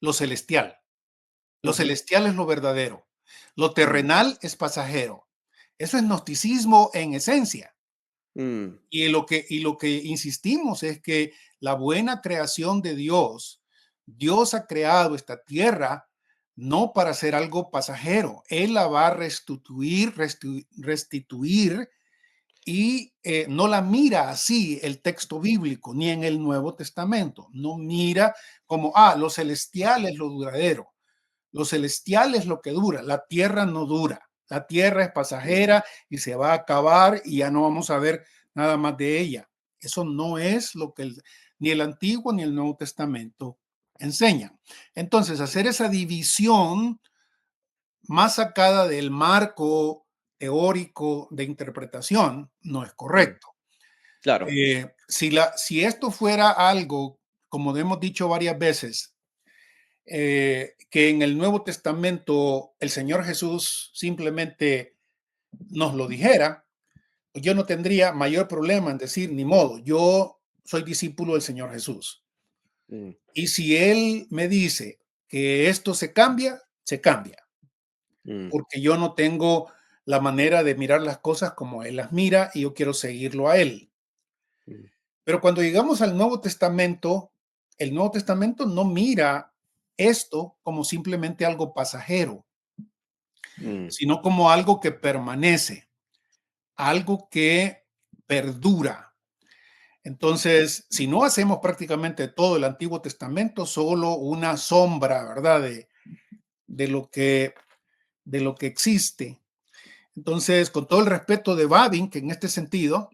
Lo celestial. Lo Ujú, celestial es lo verdadero. Lo mm, terrenal es pasajero. Eso es gnosticismo en esencia. mm. Y lo que insistimos es que la buena creación de Dios, Dios ha creado esta tierra no para hacer algo pasajero. Él la va a restituir y no la mira así el texto bíblico, ni en el Nuevo Testamento. No mira como, lo celestial es lo duradero. Lo celestial es lo que dura, la tierra no dura. La tierra es Mm, pasajera y se va a acabar y ya no vamos a ver nada más de ella. Eso no es lo que ni el Antiguo ni el Nuevo Testamento enseñan. Entonces, hacer esa división más sacada del marco teórico de interpretación no es mm, correcto. claro. Si esto fuera algo, como hemos dicho varias veces, que en el Nuevo Testamento el Señor Jesús simplemente nos lo dijera, yo no tendría mayor problema en decir, ni modo, yo soy discípulo del Señor Jesús. mm, Y si Él me dice que esto se cambia, mm, porque yo no tengo la manera de mirar las cosas como Él las mira y yo quiero seguirlo a Él. mm, Pero cuando llegamos al Nuevo Testamento, el Nuevo Testamento no mira esto como simplemente algo pasajero, mm, sino como algo que permanece, algo que perdura. Entonces, si no hacemos prácticamente todo el Antiguo Testamento, solo una sombra, ¿verdad? De lo que, de lo que existe. Entonces, con todo el respeto de Babin, que en este sentido,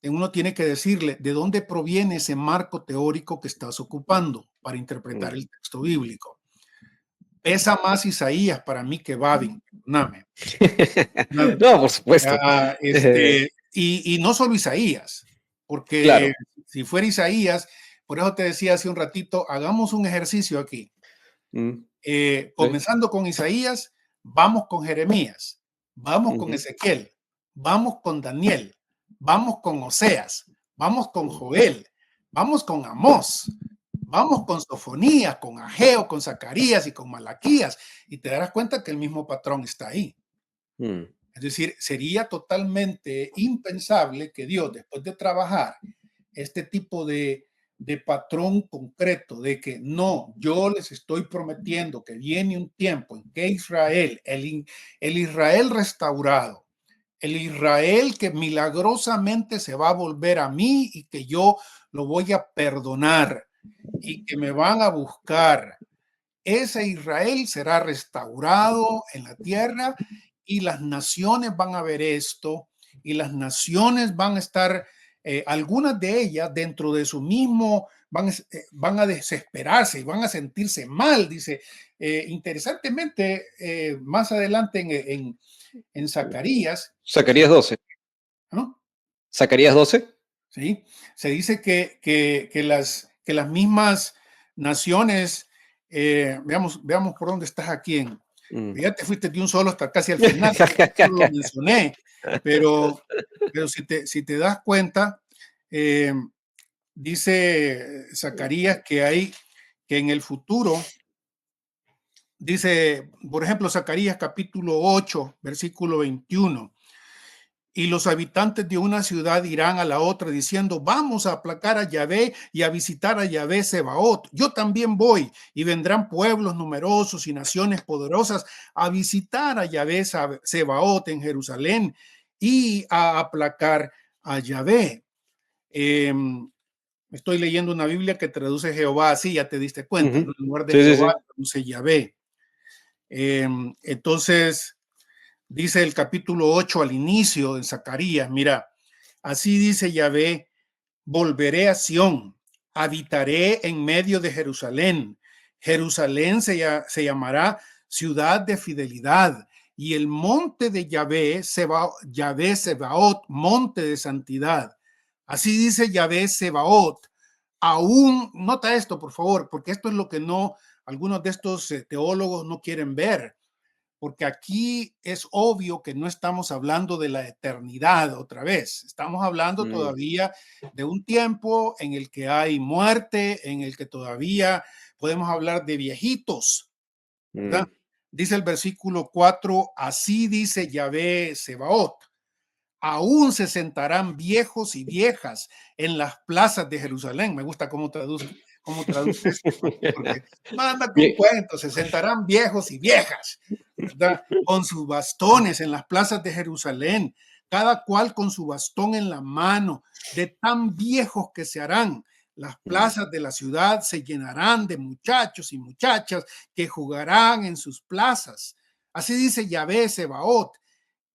uno tiene que decirle de dónde proviene ese marco teórico que estás ocupando para interpretar mm. el texto bíblico. Pesa más Isaías para mí que Babin, perdóname. No, por supuesto. Y no solo Isaías, porque Claro. si fuera Isaías, por eso te decía hace un ratito, hagamos un ejercicio aquí. Mm, sí. Comenzando con Isaías, vamos con Jeremías, vamos con Ujú, Ezequiel, vamos con Daniel, vamos con Oseas, vamos con mm, Joel, vamos con Amós, vamos con Sofonías, con Ageo, con Zacarías y con Malaquías, y te darás cuenta que el mismo patrón está ahí. mm, Es decir, sería totalmente impensable que Dios, después de trabajar este tipo de patrón concreto de que no, yo les estoy prometiendo que viene un tiempo en que Israel, el Israel restaurado, el Israel que milagrosamente se va a volver a mí y que yo lo voy a perdonar y que me van a buscar. Ese Israel será restaurado en la tierra y las naciones van a ver esto y las naciones van a estar, algunas de ellas dentro de su mismo, van a desesperarse y van a sentirse mal, dice. Interesantemente, más adelante en Zacarías, Zacarías 12. ¿no? Zacarías 12. ¿Sí? Se dice que las mismas naciones, veamos por dónde estás aquí. Mm. Ya te fuiste de un solo hasta casi al final, solo lo mencioné, pero, pero si te das cuenta, eh, dice Zacarías que en el futuro, dice, por ejemplo, Zacarías capítulo 8, versículo 21. Y los habitantes de una ciudad irán a la otra diciendo, vamos a aplacar a Yahvé y a visitar a Yahvé Sebaot. Yo también voy, y vendrán pueblos numerosos y naciones poderosas a visitar a Yahvé Sebaot en Jerusalén y a aplacar a Yahvé. Estoy leyendo una Biblia que traduce Jehová así, ya te diste cuenta, Ujú. ¿no? En lugar de Sí, sí, Jehová sí. traduce Yahvé. Entonces, dice el capítulo 8 al inicio de Zacarías, mira, así dice Yahvé, volveré a Sión, habitaré en medio de Jerusalén. Jerusalén se llamará ciudad de fidelidad y el monte de Yahvé Sebaot, monte de santidad. Así dice Yahvé Sebaot. Aún, nota esto, por favor, porque esto es lo que no, algunos de estos teólogos no quieren ver, porque aquí es obvio que no estamos hablando de la eternidad otra vez, estamos hablando Mm, todavía de un tiempo en el que hay muerte, en el que todavía podemos hablar de viejitos, ¿verdad? mm, Dice el versículo 4, así dice Yahvé Sebaot, aún se sentarán viejos y viejas en las plazas de Jerusalén. Me gusta cómo traduce esto, porque manda con Bien. cuentos, se sentarán viejos y viejas, ¿verdad? Con sus bastones en las plazas de Jerusalén, cada cual con su bastón en la mano, de tan viejos que se harán. Las Mm, plazas de la ciudad se llenarán de muchachos y muchachas que jugarán en sus plazas. Así dice Yahvé Sebaot.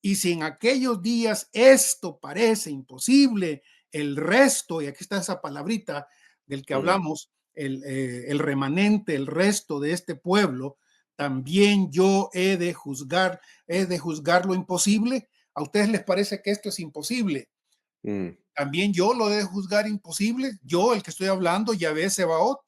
Y si en aquellos días esto parece imposible, el resto, y aquí está esa palabrita del que mm, hablamos, el remanente, el resto de este pueblo, también yo he de juzgar lo imposible. ¿A ustedes les parece que esto es imposible? mm, También yo lo he de juzgar imposible. Yo, el que estoy hablando, Yahvé Sebaot.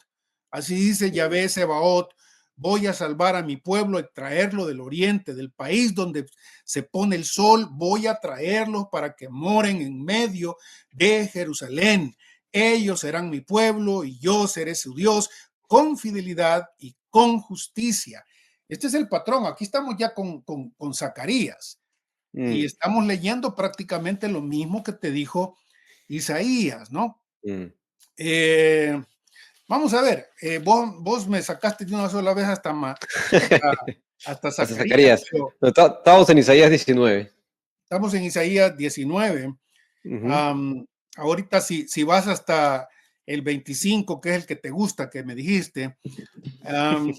Así dice Yahvé Sebaot. voy a salvar a mi pueblo y traerlo del oriente, del país donde se pone el sol, voy a traerlos para que moren en medio de Jerusalén. Ellos serán mi pueblo y yo seré su Dios con fidelidad y con justicia. Este es el patrón. Aquí estamos ya con Zacarías y Mm, estamos leyendo prácticamente lo mismo que te dijo Isaías, ¿no? mm. Eh, Vamos a ver, vos me sacaste de una sola vez hasta, hasta Hasta Zacarías, Zacarías. pero No, estábamos en Isaías 19. estamos en Isaías 19. Ujú, Am, Ahorita si vas hasta el 25, que es el que te gusta, que me dijiste, am,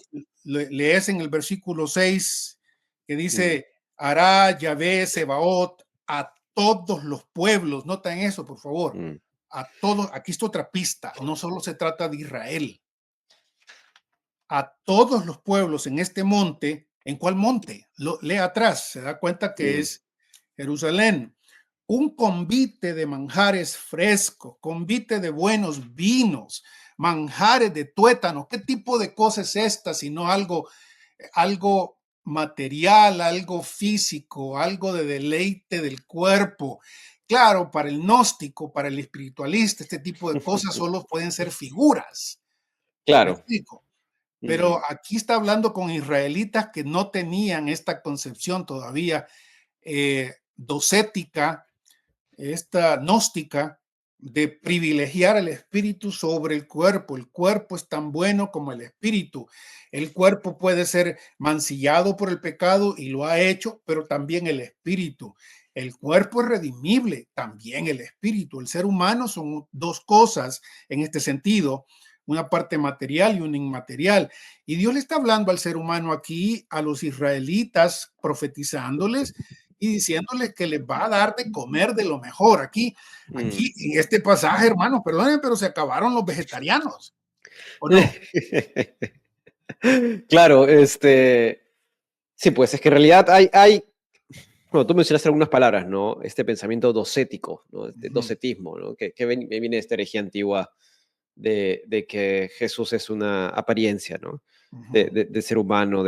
lees en el versículo 6 que mm, dice, hará Yahvé Sebaot a todos los pueblos. Noten eso, por favor. mm. A todos, aquí está otra pista, no solo se trata de Israel, a todos los pueblos en este monte. ¿En cuál monte? Lee atrás, se da cuenta que Mm. es Jerusalén. Un convite de manjares frescos, convite de buenos vinos, manjares de tuétano. ¿Qué tipo de cosa es esta? Sino algo material, algo físico, algo de deleite del cuerpo. Claro, para el gnóstico, para el espiritualista, este tipo de cosas solo pueden ser figuras. ¿Me Claro. explico? Mm, Pero aquí está hablando con israelitas que no tenían esta concepción todavía docética, esta gnóstica, de privilegiar el espíritu sobre el cuerpo. El cuerpo es tan bueno como el espíritu. El cuerpo puede ser mancillado por el pecado y lo ha hecho, pero también el espíritu. El cuerpo es redimible, también el espíritu. El ser humano son dos cosas en este sentido, una parte material y una inmaterial. Y Dios le está hablando al ser humano aquí, a los israelitas, profetizándoles y diciéndoles que les va a dar de comer de lo mejor. mm. Aquí en este pasaje, hermano, perdonen, pero se acabaron los vegetarianos, ¿o no? Claro, sí, pues es que en realidad bueno, tú mencionaste algunas palabras, ¿no? Este pensamiento docético, ¿no? Este Ujú, docetismo, ¿no? Que viene de esta herejía antigua de que Jesús es una apariencia, ¿no? ujú. De ser humano,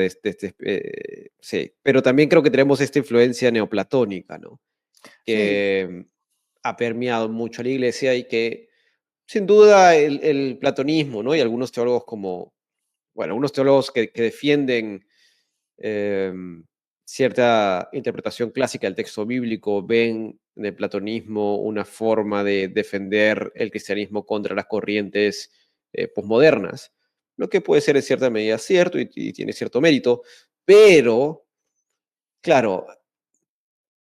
sí. Pero también creo que tenemos esta influencia neoplatónica, ¿no? Sí, Que ha permeado mucho a la iglesia y que, sin duda, el platonismo, ¿no? Y algunos teólogos bueno, algunos teólogos que defienden eh, cierta interpretación clásica del texto bíblico ven en el platonismo una forma de defender el cristianismo contra las corrientes posmodernas, lo que puede ser en cierta medida cierto y tiene cierto mérito, pero, claro,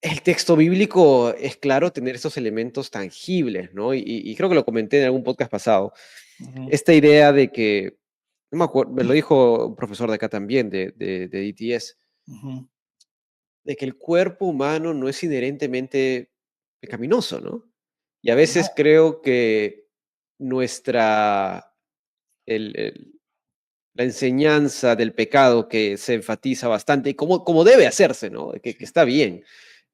el texto bíblico es claro tener estos elementos tangibles, ¿no? Y creo que lo comenté en algún podcast pasado, ujú, esta idea de que, no me acuerdo, me lo dijo un profesor de acá también, de DTS, ujú. de que el cuerpo humano no es inherentemente pecaminoso, ¿no? Y a veces No, creo que nuestra, el- la enseñanza del pecado que se enfatiza bastante, y como debe hacerse, ¿no? Que sí, está bien,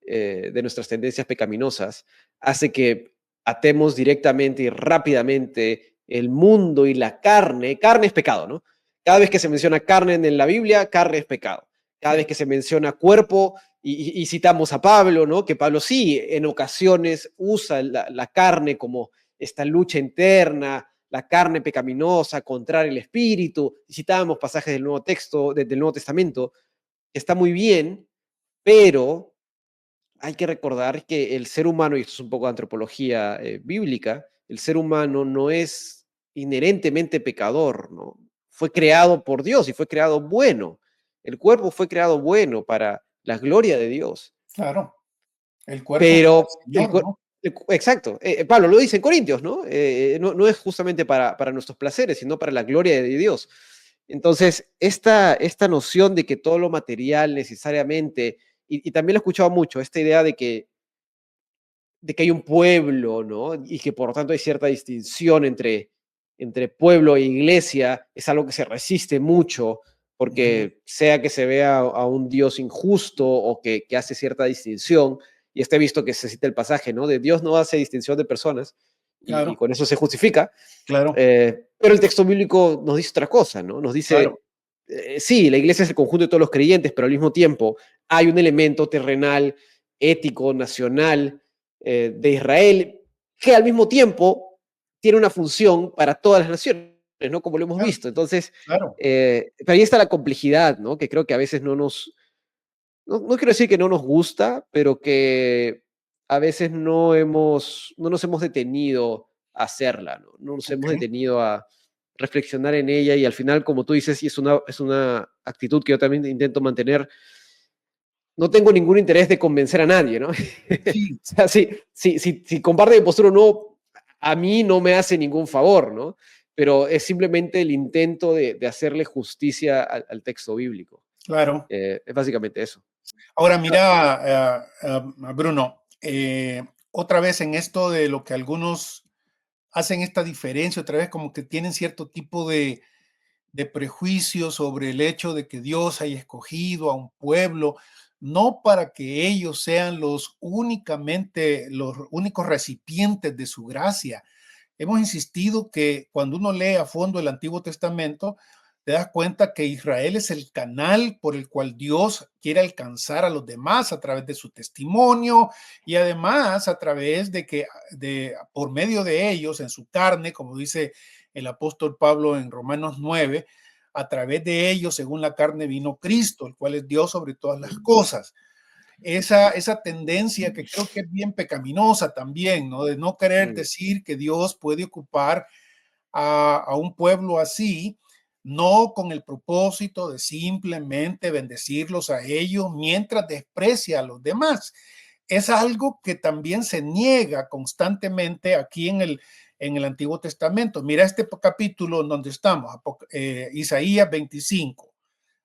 de nuestras tendencias pecaminosas, hace que atemos directamente y rápidamente el mundo y la carne. Carne es pecado, ¿no? Cada vez que se menciona carne en la Biblia, carne es pecado. Cada vez sí, que se menciona cuerpo, y citamos a Pablo, ¿no? Que Pablo sí, en ocasiones usa la carne como esta lucha interna, la carne pecaminosa contra el espíritu. Y citábamos pasajes del Nuevo Texto, del Nuevo Testamento, que está muy bien, pero hay que recordar que el ser humano, y esto es un poco de antropología bíblica, el ser humano no es inherentemente pecador, ¿no? Fue creado por Dios y fue creado bueno. El cuerpo fue creado bueno para la gloria de Dios. claro. El cuerpo para Pero el Señor, ¿no? exacto, Pablo lo dice en Corintios, ¿no? No es justamente para nuestros placeres, sino para la gloria de Dios. Entonces, esta noción de que todo lo material necesariamente, y también lo he escuchado mucho, esta idea de que hay un pueblo, ¿no? Y que por lo tanto hay cierta distinción entre pueblo e iglesia, es algo que se resiste mucho, Ujú, porque sea que se vea a un Dios injusto o que hace cierta distinción, y está visto que se cita el pasaje, ¿no? De Dios no hace distinción de personas, y claro, con eso se justifica, claro, pero el texto bíblico nos dice otra cosa, ¿no? Nos dice, claro. sí, la iglesia es el conjunto de todos los creyentes, pero al mismo tiempo hay un elemento terrenal, ético, nacional, de Israel, que al mismo tiempo tiene una función para todas las naciones, ¿no? Como lo hemos Claro, visto. Entonces, claro, pero ahí está la complejidad, ¿no? Que creo que a veces no quiero decir que no nos gusta, pero que a veces no nos hemos detenido a hacerla, ¿no? No nos ok, hemos detenido a reflexionar en ella y al final, como tú dices, y es una actitud que yo también intento mantener, no tengo ningún interés de convencer a nadie, ¿no? sí, O sea, si comparte mi postura o no, a mí no me hace ningún favor, ¿no? Pero es simplemente el intento de hacerle justicia al texto bíblico. claro. Es básicamente eso. Ahora mira, Bruno, otra vez en esto de lo que algunos hacen esta diferencia, otra vez como que tienen cierto tipo de prejuicio sobre el hecho de que Dios haya escogido a un pueblo, no para que ellos sean los únicos recipientes de su gracia. Hemos insistido que cuando uno lee a fondo el Antiguo Testamento, te das cuenta que Israel es el canal por el cual Dios quiere alcanzar a los demás a través de su testimonio y además a través por medio de ellos en su carne, como dice el apóstol Pablo en Romanos 9, a través de ellos, según la carne, vino Cristo, el cual es Dios sobre todas las cosas. Esa tendencia que creo que es bien pecaminosa también, ¿no? De no querer Mm, decir que Dios puede ocupar a un pueblo así, no con el propósito de simplemente bendecirlos a ellos mientras desprecia a los demás. Es algo que también se niega constantemente aquí en el Antiguo Testamento. Mira este capítulo en donde estamos, Isaías 25.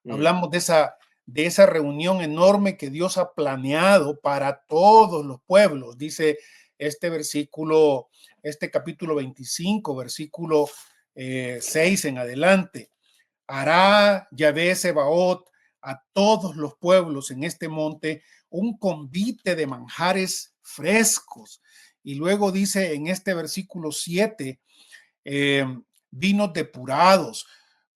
mm, Hablamos de esa reunión enorme que Dios ha planeado para todos los pueblos. Dice este versículo, este capítulo 25, versículo 6 en adelante. Hará Yahvé Sebaot a todos los pueblos en este monte un convite de manjares frescos. Y luego dice en este versículo 7, eh, vinos depurados.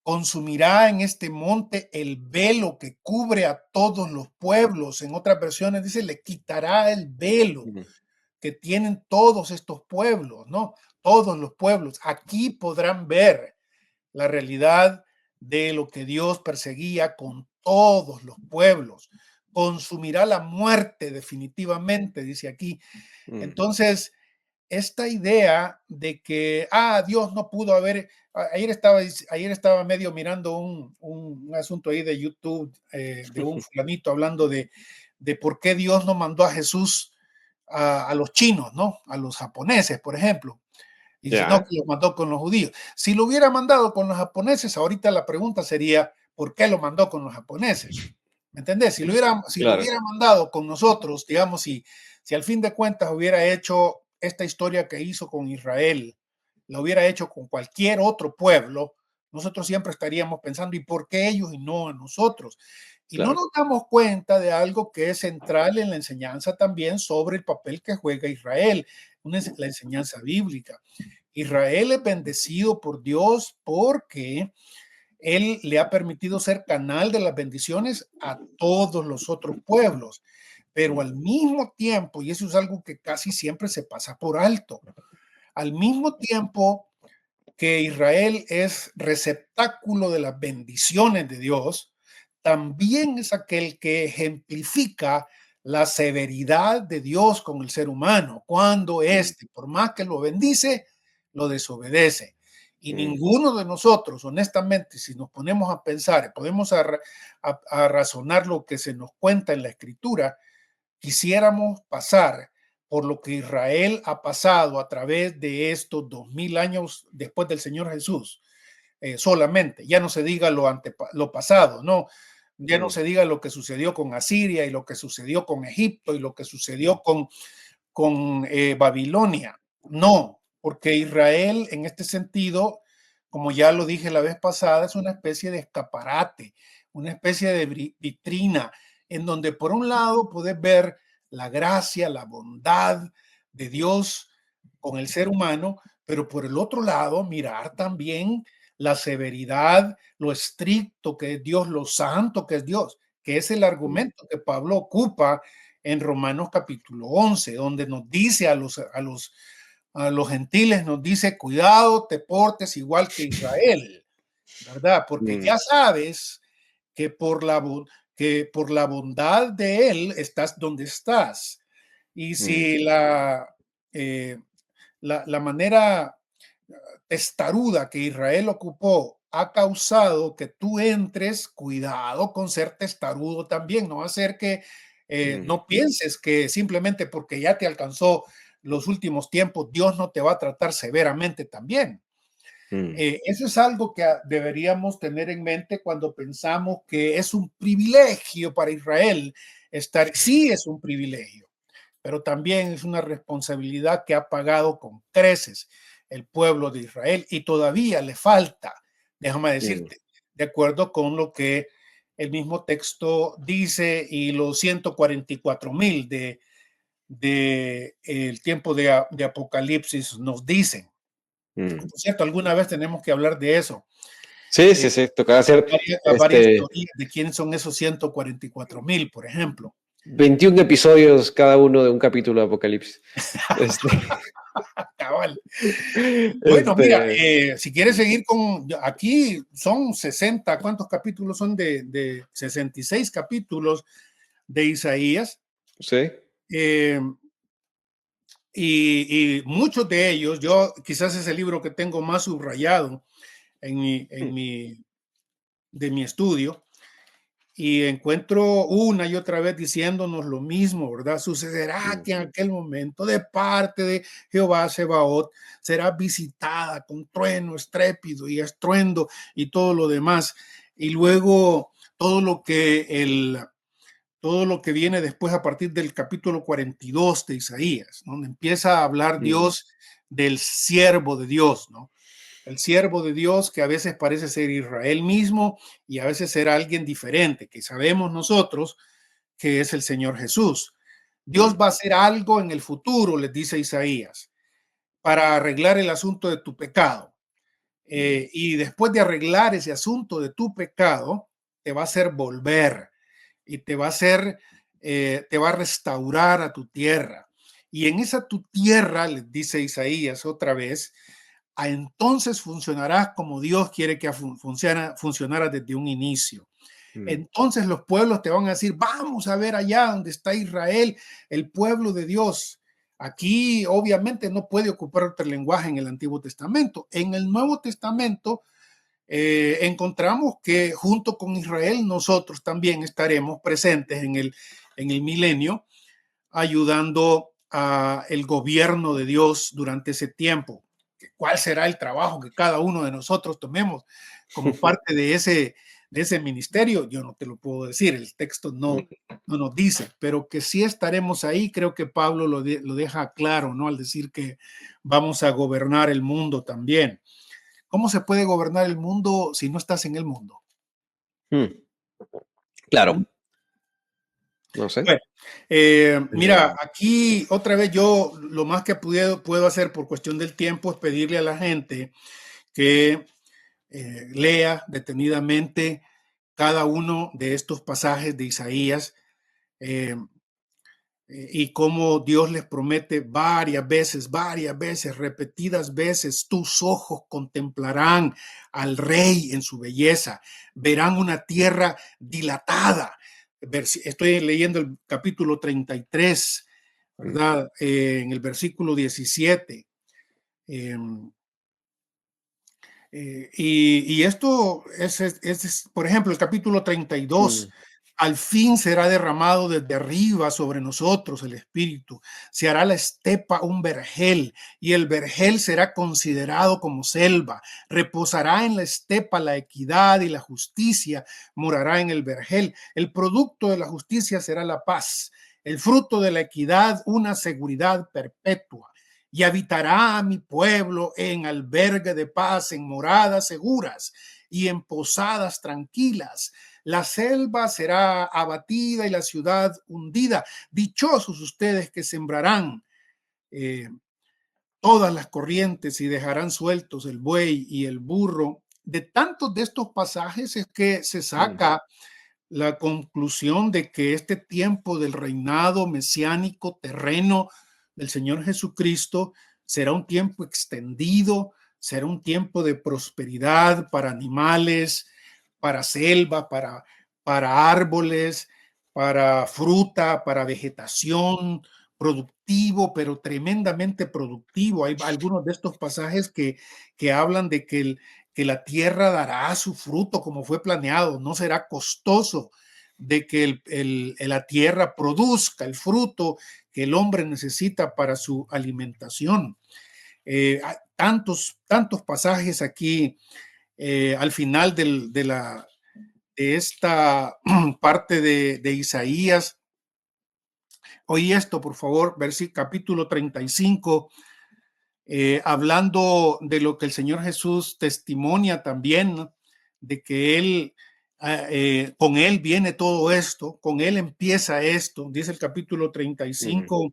Consumirá en este monte el velo que cubre a todos los pueblos. En otras versiones dice, le quitará el velo mm, que tienen todos estos pueblos, ¿no? Todos los pueblos. Aquí podrán ver la realidad de lo que Dios perseguía con todos los pueblos. Consumirá la muerte definitivamente, dice aquí. mm. Entonces, esta idea de que, Dios no pudo haber, ayer estaba medio mirando un asunto ahí de YouTube de un fulanito hablando de por qué Dios no mandó a Jesús a los chinos, ¿no? A los japoneses, por ejemplo. Y dice, no, Ya, que lo mandó con los judíos. Si lo hubiera mandado con los japoneses, ahorita la pregunta sería, ¿por qué lo mandó con los japoneses? ¿Me entendés? Si lo claro, hubiera mandado con nosotros, digamos, si al fin de cuentas hubiera hecho esta historia que hizo con Israel, la hubiera hecho con cualquier otro pueblo, nosotros siempre estaríamos pensando, ¿y por qué ellos y no a nosotros? Y no claro. nos damos cuenta de algo que es central en la enseñanza también sobre el papel que juega Israel, la enseñanza bíblica. Israel es bendecido por Dios porque Él le ha permitido ser canal de las bendiciones a todos los otros pueblos. Pero al mismo tiempo, y eso es algo que casi siempre se pasa por alto, al mismo tiempo que Israel es receptáculo de las bendiciones de Dios, también es aquel que ejemplifica la severidad de Dios con el ser humano, cuando Mm, éste, por más que lo bendice, lo desobedece. Y mm, ninguno de nosotros, honestamente, si nos ponemos a pensar, podemos a razonar lo que se nos cuenta en la escritura, quisiéramos pasar por lo que Israel ha pasado a través de estos 2000 años después del Señor Jesús, solamente, ya no se diga lo pasado, no, ya no mm, se diga lo que sucedió con Asiria y lo que sucedió con Egipto y lo que sucedió con Babilonia, no, porque Israel en este sentido, como ya lo dije la vez pasada, es una especie de escaparate, una especie de vitrina, en donde por un lado puedes ver la gracia, la bondad de Dios con el ser humano, pero por el otro lado mirar también la severidad, lo estricto que es Dios, lo santo que es Dios, que es el argumento que Pablo ocupa en Romanos capítulo 11, donde nos dice a los gentiles, nos dice, cuidado, te portes igual que Israel, ¿verdad? Porque mm, ya sabes que por la bondad de Él estás donde estás. Y mm, si eh, la manera testaruda que Israel ocupó ha causado que tú entres, cuidado con ser testarudo también, no va a ser que mm, no pienses que simplemente porque ya te alcanzó los últimos tiempos, Dios no te va a tratar severamente también. mm, Eso es algo que deberíamos tener en mente cuando pensamos que es un privilegio para Israel estar. Sí, es un privilegio, pero también es una responsabilidad que ha pagado con creces el pueblo de Israel y todavía le falta, déjame mm, decirte, de acuerdo con lo que el mismo texto dice y los 144,000 de el tiempo de Apocalipsis nos dicen. mm. Por cierto, alguna vez tenemos que hablar de eso. Sí, Eh, sí, sí, tocaba hacer varias este teorías de quiénes son esos 144,000, por ejemplo. 21 episodios cada uno de un capítulo de Apocalipsis. Este, Cabal. Bueno, mira, este, si quieres seguir con, aquí son 60, ¿cuántos capítulos son de 66 capítulos de Isaías? sí. Eh, y muchos de ellos, yo quizás es el libro que tengo más subrayado Mm, de mi estudio, y encuentro una y otra vez diciéndonos lo mismo, ¿verdad? Sucederá mm, que en aquel momento de parte de Jehová Sebaot será visitada con trueno, estrépido y estruendo y todo lo demás. Y luego todo lo que todo lo que viene después a partir del capítulo 42 de Isaías, donde empieza a hablar mm, Dios del siervo de Dios, ¿no? El siervo de Dios que a veces parece ser Israel mismo y a veces ser alguien diferente, que sabemos nosotros que es el Señor Jesús. Dios mm, va a hacer algo en el futuro, les dice Isaías, para arreglar el asunto de tu pecado. mm, Y después de arreglar ese asunto de tu pecado, te va a hacer volver y te va a hacer, te va a restaurar a tu tierra. Y en esa tu tierra, les dice Isaías otra vez, entonces funcionarás como Dios quiere que funcionara desde un inicio. mm, Entonces los pueblos te van a decir, vamos a ver allá donde está Israel, el pueblo de Dios. Aquí obviamente no puede ocupar otro lenguaje en el Antiguo Testamento. En el Nuevo Testamento encontramos que junto con Israel nosotros también estaremos presentes en el milenio, ayudando a el gobierno de Dios durante ese tiempo. ¿Cuál será el trabajo que cada uno de nosotros tomemos como parte de ese ministerio? Yo no te lo puedo decir, el texto no nos dice, pero que sí estaremos ahí, creo que Pablo lo deja claro, ¿no? Al decir que vamos a gobernar el mundo también. ¿Cómo se puede gobernar el mundo si no estás en el mundo? mm. Claro, ¿Mm? no sé. Bueno, mira, Eh, aquí otra vez yo lo más que puedo hacer por cuestión del tiempo es pedirle a la gente que lea detenidamente cada uno de estos pasajes de Isaías eh, y cómo Dios les promete varias veces, repetidas veces, tus ojos contemplarán al rey en su belleza, verán una tierra dilatada. Estoy leyendo el capítulo 33, mm, ¿verdad? En el versículo 17. Eh, y esto por ejemplo, el capítulo 32, mm, al fin será derramado desde arriba sobre nosotros el Espíritu, se hará la estepa un vergel y el vergel será considerado como selva, reposará en la estepa la equidad y la justicia, morará en el vergel, el producto de la justicia será la paz, el fruto de la equidad una seguridad perpetua y habitará a mi pueblo en albergue de paz, en moradas seguras y en posadas tranquilas. La selva será abatida y la ciudad hundida. Dichosos ustedes que sembrarán todas las corrientes y dejarán sueltos el buey y el burro de tantos de estos pasajes es que se mm, saca la conclusión de que este tiempo del reinado mesiánico terreno del Señor Jesucristo será un tiempo extendido, será un tiempo de prosperidad para animales, para selva, para árboles, para fruta, para vegetación, productivo, pero tremendamente productivo. Hay algunos de estos pasajes que hablan de que la tierra dará su fruto como fue planeado, no será costoso, de que la tierra produzca el fruto que el hombre necesita para su alimentación. Hay tantos pasajes aquí al final de esta parte de Isaías. Oí esto, por favor, capítulo 35, hablando de lo que el Señor Jesús testimonia también, ¿no? De que con Él viene todo esto, con Él empieza esto, dice el capítulo mm, 35,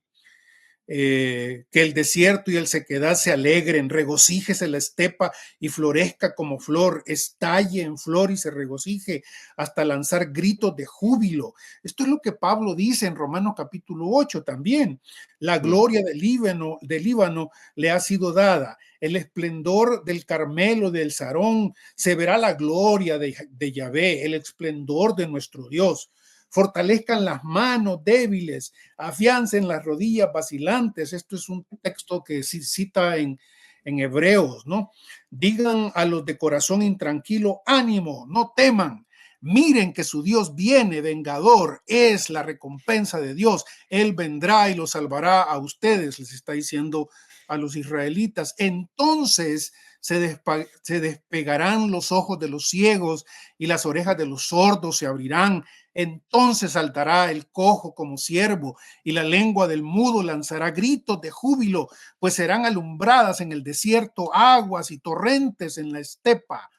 que el desierto y el sequedad se alegren, regocíjese la estepa y florezca como flor, estalle en flor y se regocije hasta lanzar gritos de júbilo. Esto es lo que Pablo dice en Romanos capítulo 8 también. La mm, gloria del Líbano le ha sido dada. El esplendor del Carmelo, del Sarón, se verá la gloria de Yahvé, el esplendor de nuestro Dios. Fortalezcan las manos débiles, afiancen las rodillas vacilantes. Esto es un texto que cita en Hebreos, ¿no? Digan a los de corazón intranquilo, ánimo, no teman. Miren que su Dios viene, vengador, es la recompensa de Dios. Él vendrá y los salvará a ustedes, les está diciendo a los israelitas. Entonces se despegarán los ojos de los ciegos y las orejas de los sordos se abrirán. Entonces saltará el cojo como ciervo y la lengua del mudo lanzará gritos de júbilo, pues serán alumbradas en el desierto aguas y torrentes en la estepa.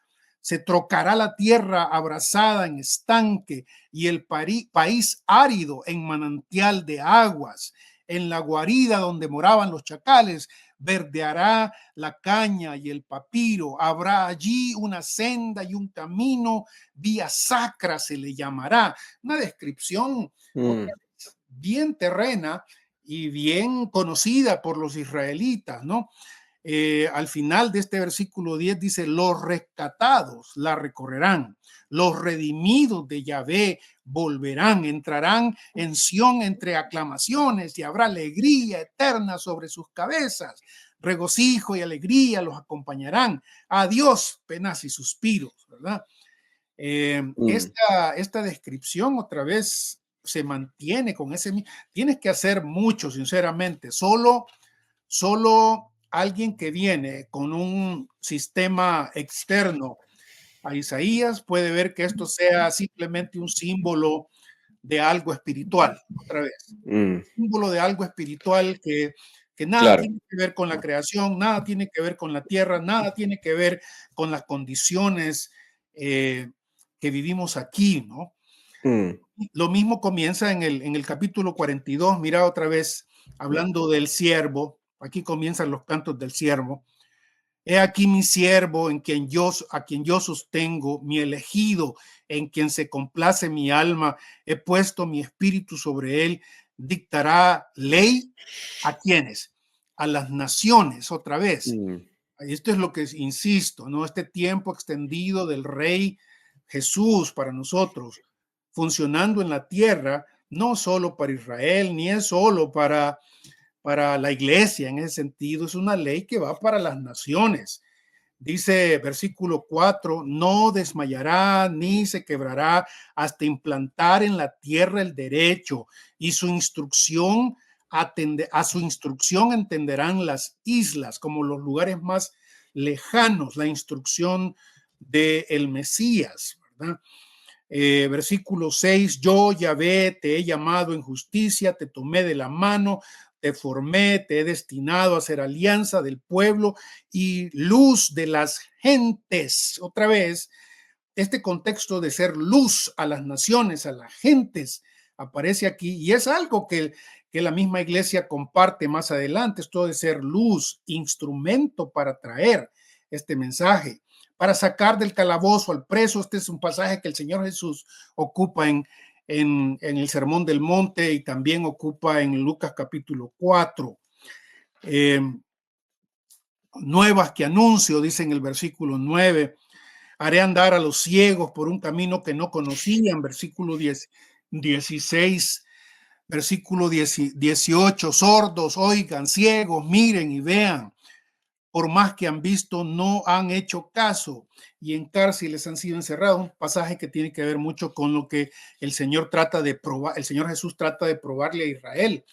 Se trocará la tierra abrasada en estanque y el país árido en manantial de aguas. En la guarida donde moraban los chacales, verdeará la caña y el papiro. Habrá allí una senda y un camino, vía sacra se le llamará. Una descripción mm, bien terrena y bien conocida por los israelitas, ¿no? Al final de este versículo 10 dice, los rescatados la recorrerán, los redimidos de Yahvé volverán, entrarán en Sión entre aclamaciones y habrá alegría eterna sobre sus cabezas. Regocijo y alegría los acompañarán. Adiós, penas y suspiros, ¿verdad? mm, Esta descripción otra vez se mantiene con ese. Tienes que hacer mucho, sinceramente. Solo alguien que viene con un sistema externo a Isaías puede ver que esto sea simplemente un símbolo de algo espiritual, otra vez. mm, Símbolo de algo espiritual que nada claro. tiene que ver con la creación, nada tiene que ver con la tierra, nada tiene que ver con las condiciones eh, que vivimos aquí, ¿no? Mm, Lo mismo comienza en el capítulo 42, mira otra vez, hablando del siervo, aquí comienzan los cantos del siervo. He aquí mi siervo a quien yo sostengo, mi elegido, en quien se complace mi alma, he puesto mi espíritu sobre él, dictará ley a quienes, a las naciones, otra vez. mm, Esto es lo que insisto, ¿no? Este tiempo extendido del rey Jesús para nosotros, funcionando en la tierra, no solo para Israel, ni es solo para la iglesia en ese sentido, es una ley que va para las naciones. Dice versículo 4, no desmayará ni se quebrará hasta implantar en la tierra el derecho y a su instrucción entenderán las islas como los lugares más lejanos, la instrucción del Mesías, ¿verdad? Versículo 6, yo Yahvé te he llamado en justicia, te tomé de la mano, te formé, te he destinado a ser alianza del pueblo y luz de las gentes. Otra vez, este contexto de ser luz a las naciones, a las gentes, aparece aquí y es algo que la misma iglesia comparte más adelante, esto de ser luz, instrumento para traer este mensaje. para sacar del calabozo al preso. Este es un pasaje que el Señor Jesús ocupa en el Sermón del Monte y también ocupa en Lucas capítulo 4. Nuevas que anuncio, dice en el versículo 9. Haré andar a los ciegos por un camino que no conocían, versículo 16. Versículo 18, sordos oigan, ciegos miren y vean, por más que han visto no han hecho caso, y en cárceles han sido encerrados. Un pasaje que tiene que ver mucho con lo que el Señor trata de probar, el Señor Jesús trata de probarle a Israel,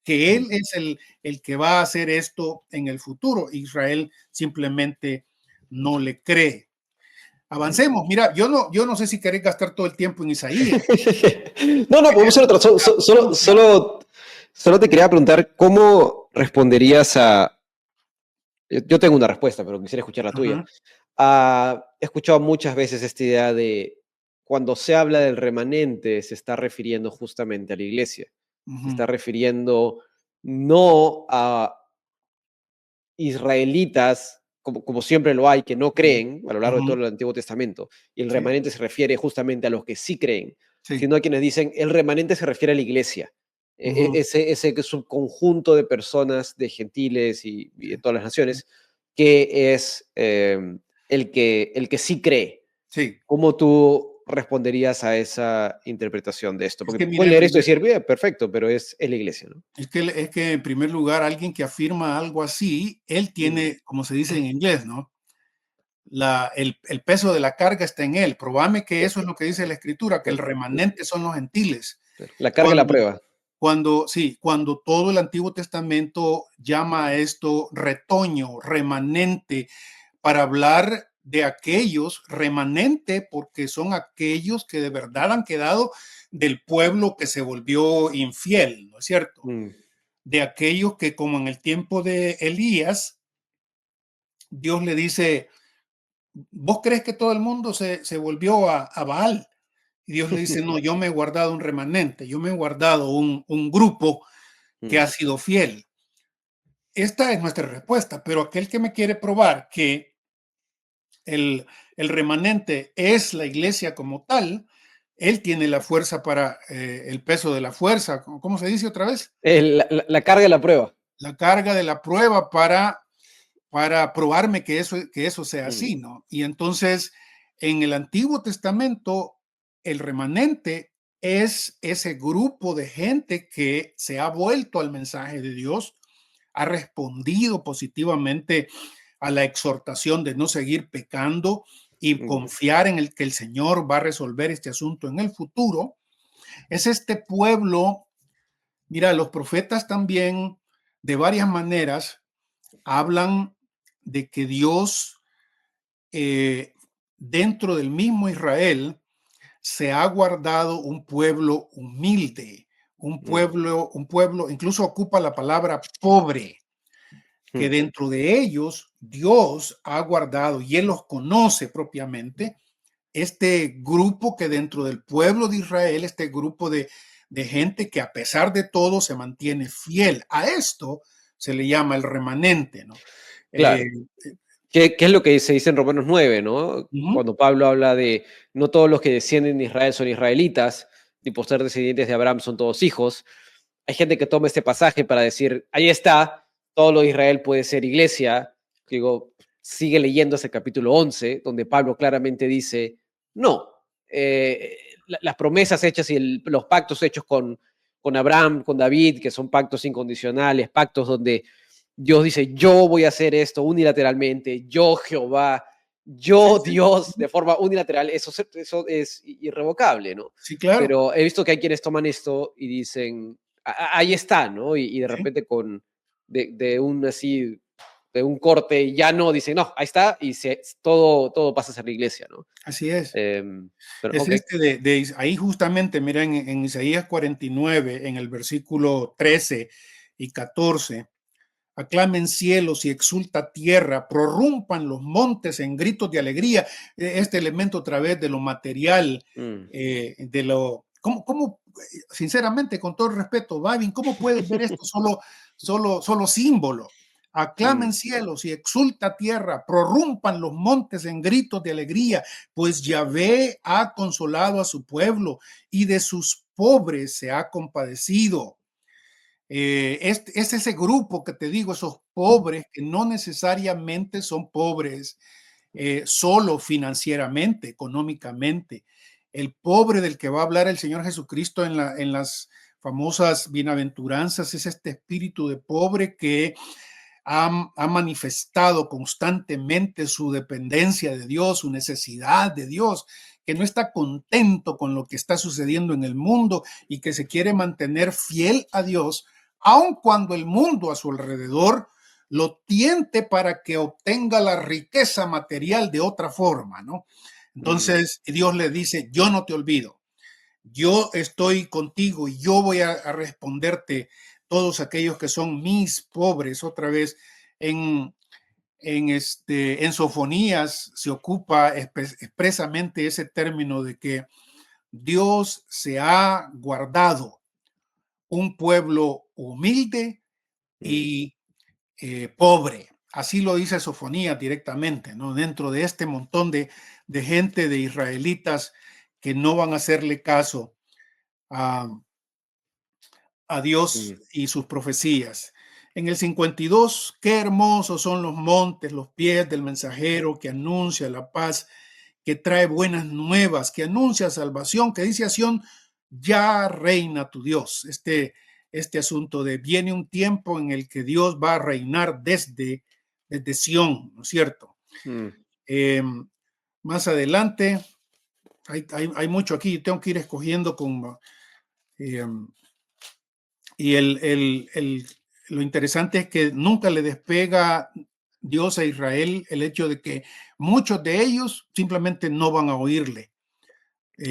que Él es el que va a hacer esto en el futuro. Israel simplemente no le cree. Avancemos. Mira, yo no sé si querés gastar todo el tiempo en Isaías. No, podemos hacer otra. Solo te quería preguntar cómo responderías a. Yo tengo una respuesta, pero quisiera escuchar la tuya. He escuchado muchas veces esta idea de cuando se habla del remanente, se está refiriendo justamente a la iglesia. Se está refiriendo no a israelitas, como siempre lo hay, que no creen a lo largo de todo el Antiguo Testamento, y el remanente se refiere justamente a los que sí creen, sino a quienes dicen, el remanente se refiere a la iglesia. Ese es un conjunto de personas, de gentiles y de todas las naciones, que es el que sí cree. Sí. ¿Cómo tú responderías a esa interpretación de esto? Porque pueden leer esto y decir, bien, perfecto, pero es la iglesia, ¿no? Es que en primer lugar, alguien que afirma algo así, él tiene, como se dice en inglés, ¿no? El peso de la carga está en él. Probame que eso es lo que dice la Escritura, que el remanente son los gentiles. La carga y la prueba. Cuando todo el Antiguo Testamento llama a esto retoño, remanente, para hablar de aquellos remanente, porque son aquellos que de verdad han quedado del pueblo que se volvió infiel, ¿no es cierto? De aquellos que, como en el tiempo de Elías, Dios le dice, ¿vos crees que todo el mundo se volvió a Baal? Y Dios le dice, no, yo me he guardado un remanente, yo me he guardado un grupo que ha sido fiel. Esta es nuestra respuesta, pero aquel que me quiere probar que el remanente es la iglesia como tal, él tiene la fuerza para el peso de la fuerza. ¿Cómo se dice otra vez? La carga y la prueba. La carga de la prueba para probarme que eso sea así, ¿no? Y entonces, en el Antiguo Testamento, el remanente es ese grupo de gente que se ha vuelto al mensaje de Dios, ha respondido positivamente a la exhortación de no seguir pecando y confiar en el que el Señor va a resolver este asunto en el futuro. Es este pueblo, mira, los profetas también de varias maneras hablan de que Dios dentro del mismo Israel se ha guardado un pueblo humilde, un pueblo, incluso ocupa la palabra pobre, que dentro de ellos Dios ha guardado y Él los conoce propiamente, este grupo que dentro del pueblo de Israel, este grupo de gente que a pesar de todo se mantiene fiel. A esto se le llama el remanente, ¿no? Claro. ¿Qué es lo que se dice en Romanos 9, ¿no? Cuando Pablo habla de no todos los que descienden de Israel son israelitas, ni por ser descendientes de Abraham son todos hijos. Hay gente que toma este pasaje para decir, ahí está, todo lo de Israel puede ser iglesia. Digo, sigue leyendo ese capítulo 11, donde Pablo claramente dice, no, las promesas hechas y los pactos hechos con Abraham, con David, que son pactos incondicionales, pactos donde Dios dice, yo voy a hacer esto unilateralmente, yo Jehová, yo Dios, de forma unilateral, eso es irrevocable, ¿no? Sí, claro. Pero he visto que hay quienes toman esto y dicen, ahí está, ¿no? Y de repente de un corte ya no, dicen, no, ahí está, y todo pasa a ser la iglesia, ¿no? Así es. Pero, Es okay. ahí justamente, miren, en Isaías 49, en el versículo 13 y 14, aclamen cielos y exulta tierra, prorrumpan los montes en gritos de alegría. Este elemento a través de lo material, de lo... ¿Cómo, sinceramente, con todo el respeto, Babin, cómo puedes ver esto solo símbolo? Aclamen mm, cielos y exulta tierra, prorrumpan los montes en gritos de alegría, pues Yahvé ha consolado a su pueblo y de sus pobres se ha compadecido. Es ese grupo que te digo, esos pobres que no necesariamente son pobres solo financieramente, económicamente. El pobre del que va a hablar el Señor Jesucristo en las famosas bienaventuranzas es este espíritu de pobre que ha manifestado constantemente su dependencia de Dios, su necesidad de Dios, que no está contento con lo que está sucediendo en el mundo y que se quiere mantener fiel a Dios, aun cuando el mundo a su alrededor lo tiente para que obtenga la riqueza material de otra forma, ¿no? mm, Entonces Dios le dice, yo no te olvido, yo estoy contigo y yo voy a responderte todos aquellos que son mis pobres. Otra vez en, en Sofonías se ocupa expresamente ese término de que Dios se ha guardado un pueblo humilde mm. y pobre. Así lo dice Sofonías directamente, ¿no? Dentro de este montón de gente, de israelitas que no van a hacerle caso a, a Dios Mm, y sus profecías. En el 52, qué hermosos son los montes, los pies del mensajero que anuncia la paz, que trae buenas nuevas, que anuncia salvación, que dice a Sión, ya reina tu Dios. Este asunto de viene un tiempo en el que Dios va a reinar desde Sión, ¿no es cierto? mm. Eh, Más adelante, hay mucho aquí, tengo que ir escogiendo con... Eh, Y lo interesante es que nunca le despega Dios a Israel el hecho de que muchos de ellos simplemente no van a oírle.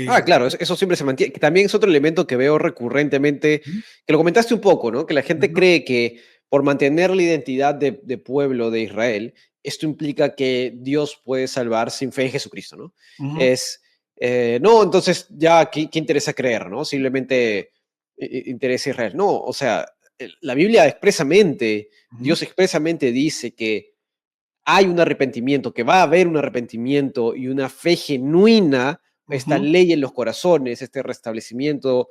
Ah, Eh, claro, eso siempre se mantiene. Que también es otro elemento que veo recurrentemente, que lo comentaste un poco, ¿no? Que la gente uh-huh, cree que por mantener la identidad de pueblo de Israel, esto implica que Dios puede salvar sin fe en Jesucristo, ¿no? uh-huh, Es, no, entonces ya, ¿qué interesa creer, ¿no? Simplemente interesa Israel. No, o sea, la Biblia expresamente, uh-huh, Dios expresamente dice que hay un arrepentimiento, que va a haber un arrepentimiento y una fe genuina, esta uh-huh, ley en los corazones, este restablecimiento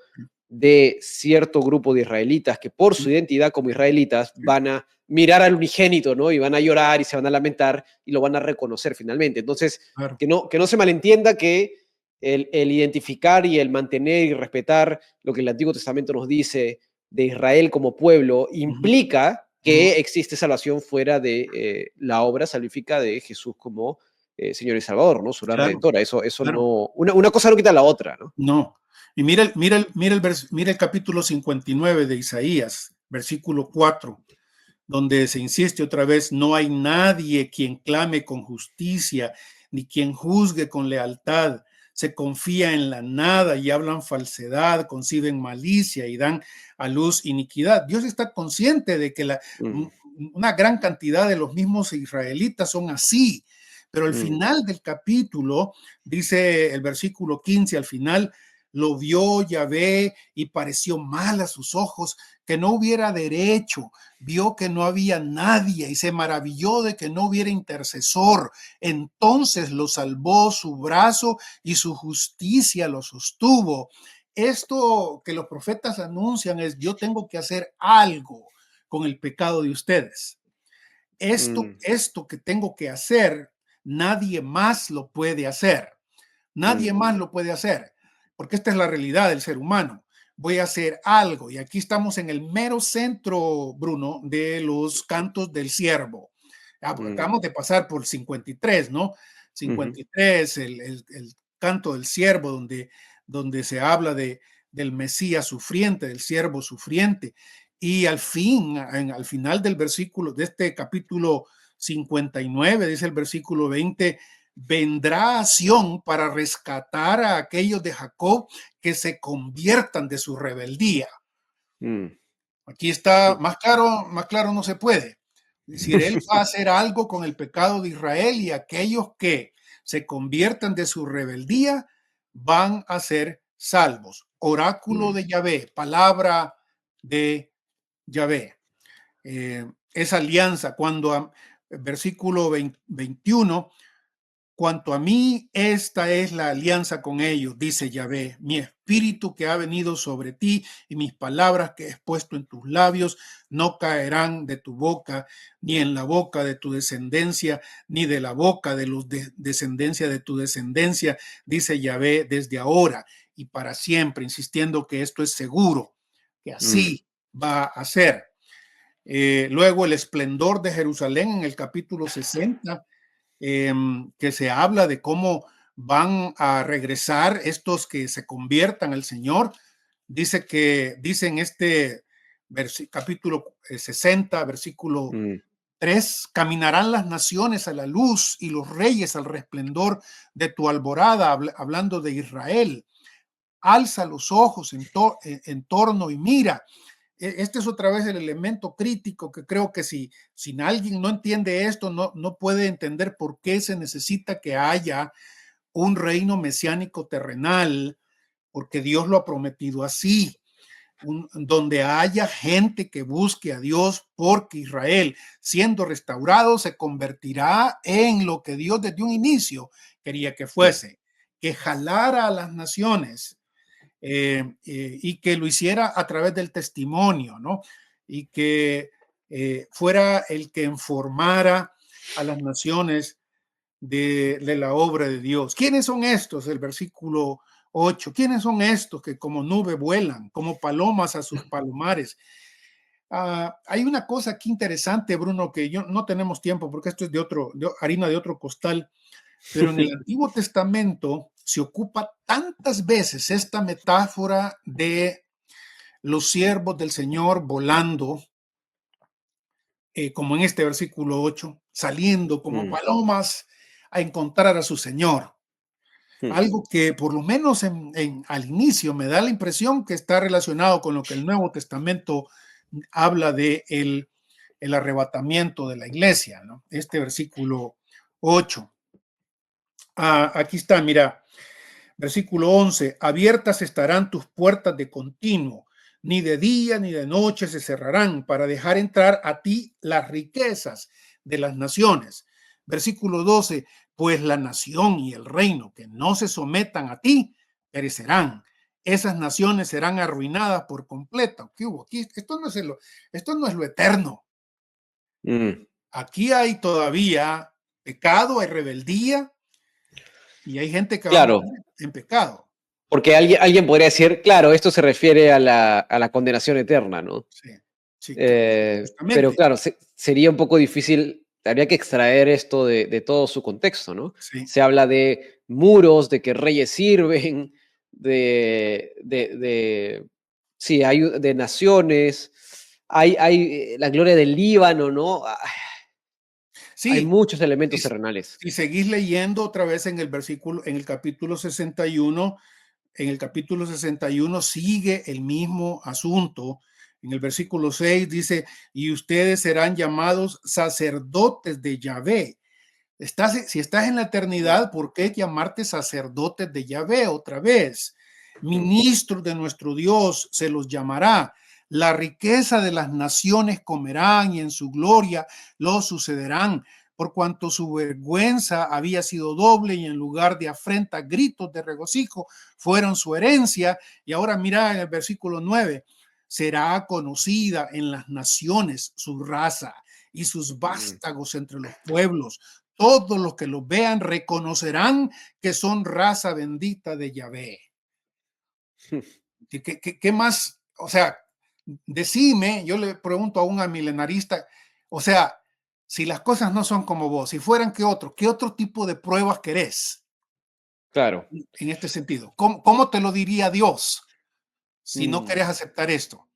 de cierto grupo de israelitas que por su identidad como israelitas van a mirar al unigénito, ¿no? Y van a llorar y se van a lamentar y lo van a reconocer finalmente. Entonces, claro, que no se malentienda que el identificar y el mantener y respetar lo que el Antiguo Testamento nos dice de Israel como pueblo uh-huh, implica uh-huh, que existe salvación fuera de la obra salvífica de Jesús como Señor y Salvador, ¿no? Su gran claro, redentora. Eso claro, no, una cosa no quita la otra, ¿no? no. Y mira el capítulo 59 de Isaías, versículo 4, donde se insiste otra vez, no hay nadie quien clame con justicia, ni quien juzgue con lealtad. Se confía en la nada y hablan falsedad, conciben malicia y dan a luz iniquidad. Dios está consciente de que Mm, una gran cantidad de los mismos israelitas son así, pero al mm, final del capítulo, dice el versículo 15, al final, lo vio Yahvé y pareció mal a sus ojos que no hubiera derecho, vio que no había nadie y se maravilló de que no hubiera intercesor. Entonces lo salvó su brazo y su justicia lo sostuvo. Esto que los profetas anuncian es, yo tengo que hacer algo con el pecado de ustedes. mm, Esto que tengo que hacer, nadie más lo puede hacer. Nadie mm, más lo puede hacer, porque esta es la realidad del ser humano. Voy a hacer algo, y aquí estamos en el mero centro, Bruno, de los cantos del siervo. mm, Acabamos de pasar por 53, ¿no? ujú, 53, el canto del siervo, donde se habla del Mesías sufriente, del siervo sufriente. Y al final del versículo, de este capítulo 59, dice el versículo 20, vendrá a Sión para rescatar a aquellos de Jacob que se conviertan de su rebeldía. mm, Aquí está más claro no se puede. Es decir, él va a hacer algo con el pecado de Israel y aquellos que se conviertan de su rebeldía van a ser salvos. Oráculo mm, de Yahvé, palabra de Yahvé. Eh, esa alianza, versículo 21, cuanto a mí, esta es la alianza con ellos, dice Yahvé, mi espíritu que ha venido sobre ti y mis palabras que he puesto en tus labios no caerán de tu boca, ni en la boca de tu descendencia, ni de la boca de los de descendencia de tu descendencia, dice Yahvé, desde ahora y para siempre, insistiendo que esto es seguro, que así va a ser. Luego el esplendor de Jerusalén en el capítulo 60, que se habla de cómo van a regresar estos que se conviertan al Señor. Dice en este capítulo 60, versículo 3, caminarán las naciones a la luz y los reyes al resplendor de tu alborada, hablando de Israel. Alza los ojos en torno y mira. Este es otra vez el elemento crítico que creo que si alguien no entiende esto, no puede entender por qué se necesita que haya un reino mesiánico terrenal, porque Dios lo ha prometido así, donde haya gente que busque a Dios, porque Israel, siendo restaurado, se convertirá en lo que Dios desde un inicio quería que fuese, que jalara a las naciones. Y que lo hiciera a través del testimonio, ¿no? Y que fuera el que informara a las naciones de la obra de Dios. ¿Quiénes son estos? El versículo 8. ¿Quiénes son estos que como nube vuelan, como palomas a sus palomares? Hay una cosa aquí interesante, Bruno, que no tenemos tiempo porque esto es de harina de otro costal. Pero en el Antiguo Testamento se ocupa tantas veces esta metáfora de los siervos del Señor volando, como en este versículo 8, saliendo como palomas a encontrar a su Señor. Algo que por lo menos al inicio me da la impresión que está relacionado con lo que el Nuevo Testamento habla de el arrebatamiento de la iglesia, ¿no? Este versículo 8. Aquí está, mira, versículo 11, abiertas estarán tus puertas de continuo, ni de día ni de noche se cerrarán para dejar entrar a ti las riquezas de las naciones. Versículo 12, pues la nación y el reino que no se sometan a ti perecerán. Esas naciones serán arruinadas por completo. ¿Qué hubo? Aquí, esto no es lo eterno. Aquí hay todavía pecado, hay rebeldía, y hay gente que va a morir en pecado. Porque alguien podría decir, claro, esto se refiere a la condenación eterna, ¿no? Sí, pero claro, sería un poco difícil, habría que extraer esto de todo su contexto, ¿no? Sí. Se habla de muros, de que reyes sirven, de naciones, hay la gloria del Líbano, ¿no? Sí, hay muchos elementos terrenales. Si seguís leyendo otra vez en el capítulo 61, sigue el mismo asunto. En el versículo 6 dice, y ustedes serán llamados sacerdotes de Yahvé. Si estás en la eternidad, ¿por qué llamarte sacerdotes de Yahvé otra vez? Ministros de nuestro Dios se los llamará. La riqueza de las naciones comerán y en su gloria lo sucederán, por cuanto su vergüenza había sido doble y en lugar de afrenta, gritos de regocijo fueron su herencia. Y ahora mira en el versículo 9, será conocida en las naciones su raza y sus vástagos entre los pueblos. Todos los que los vean reconocerán que son raza bendita de Yahvé. ¿Qué más? O sea, decime, yo le pregunto a un milenarista, o sea, si las cosas no son como vos, si fueran ¿qué otro tipo de pruebas querés? Claro. En este sentido, ¿cómo te lo diría Dios si no querés aceptar esto?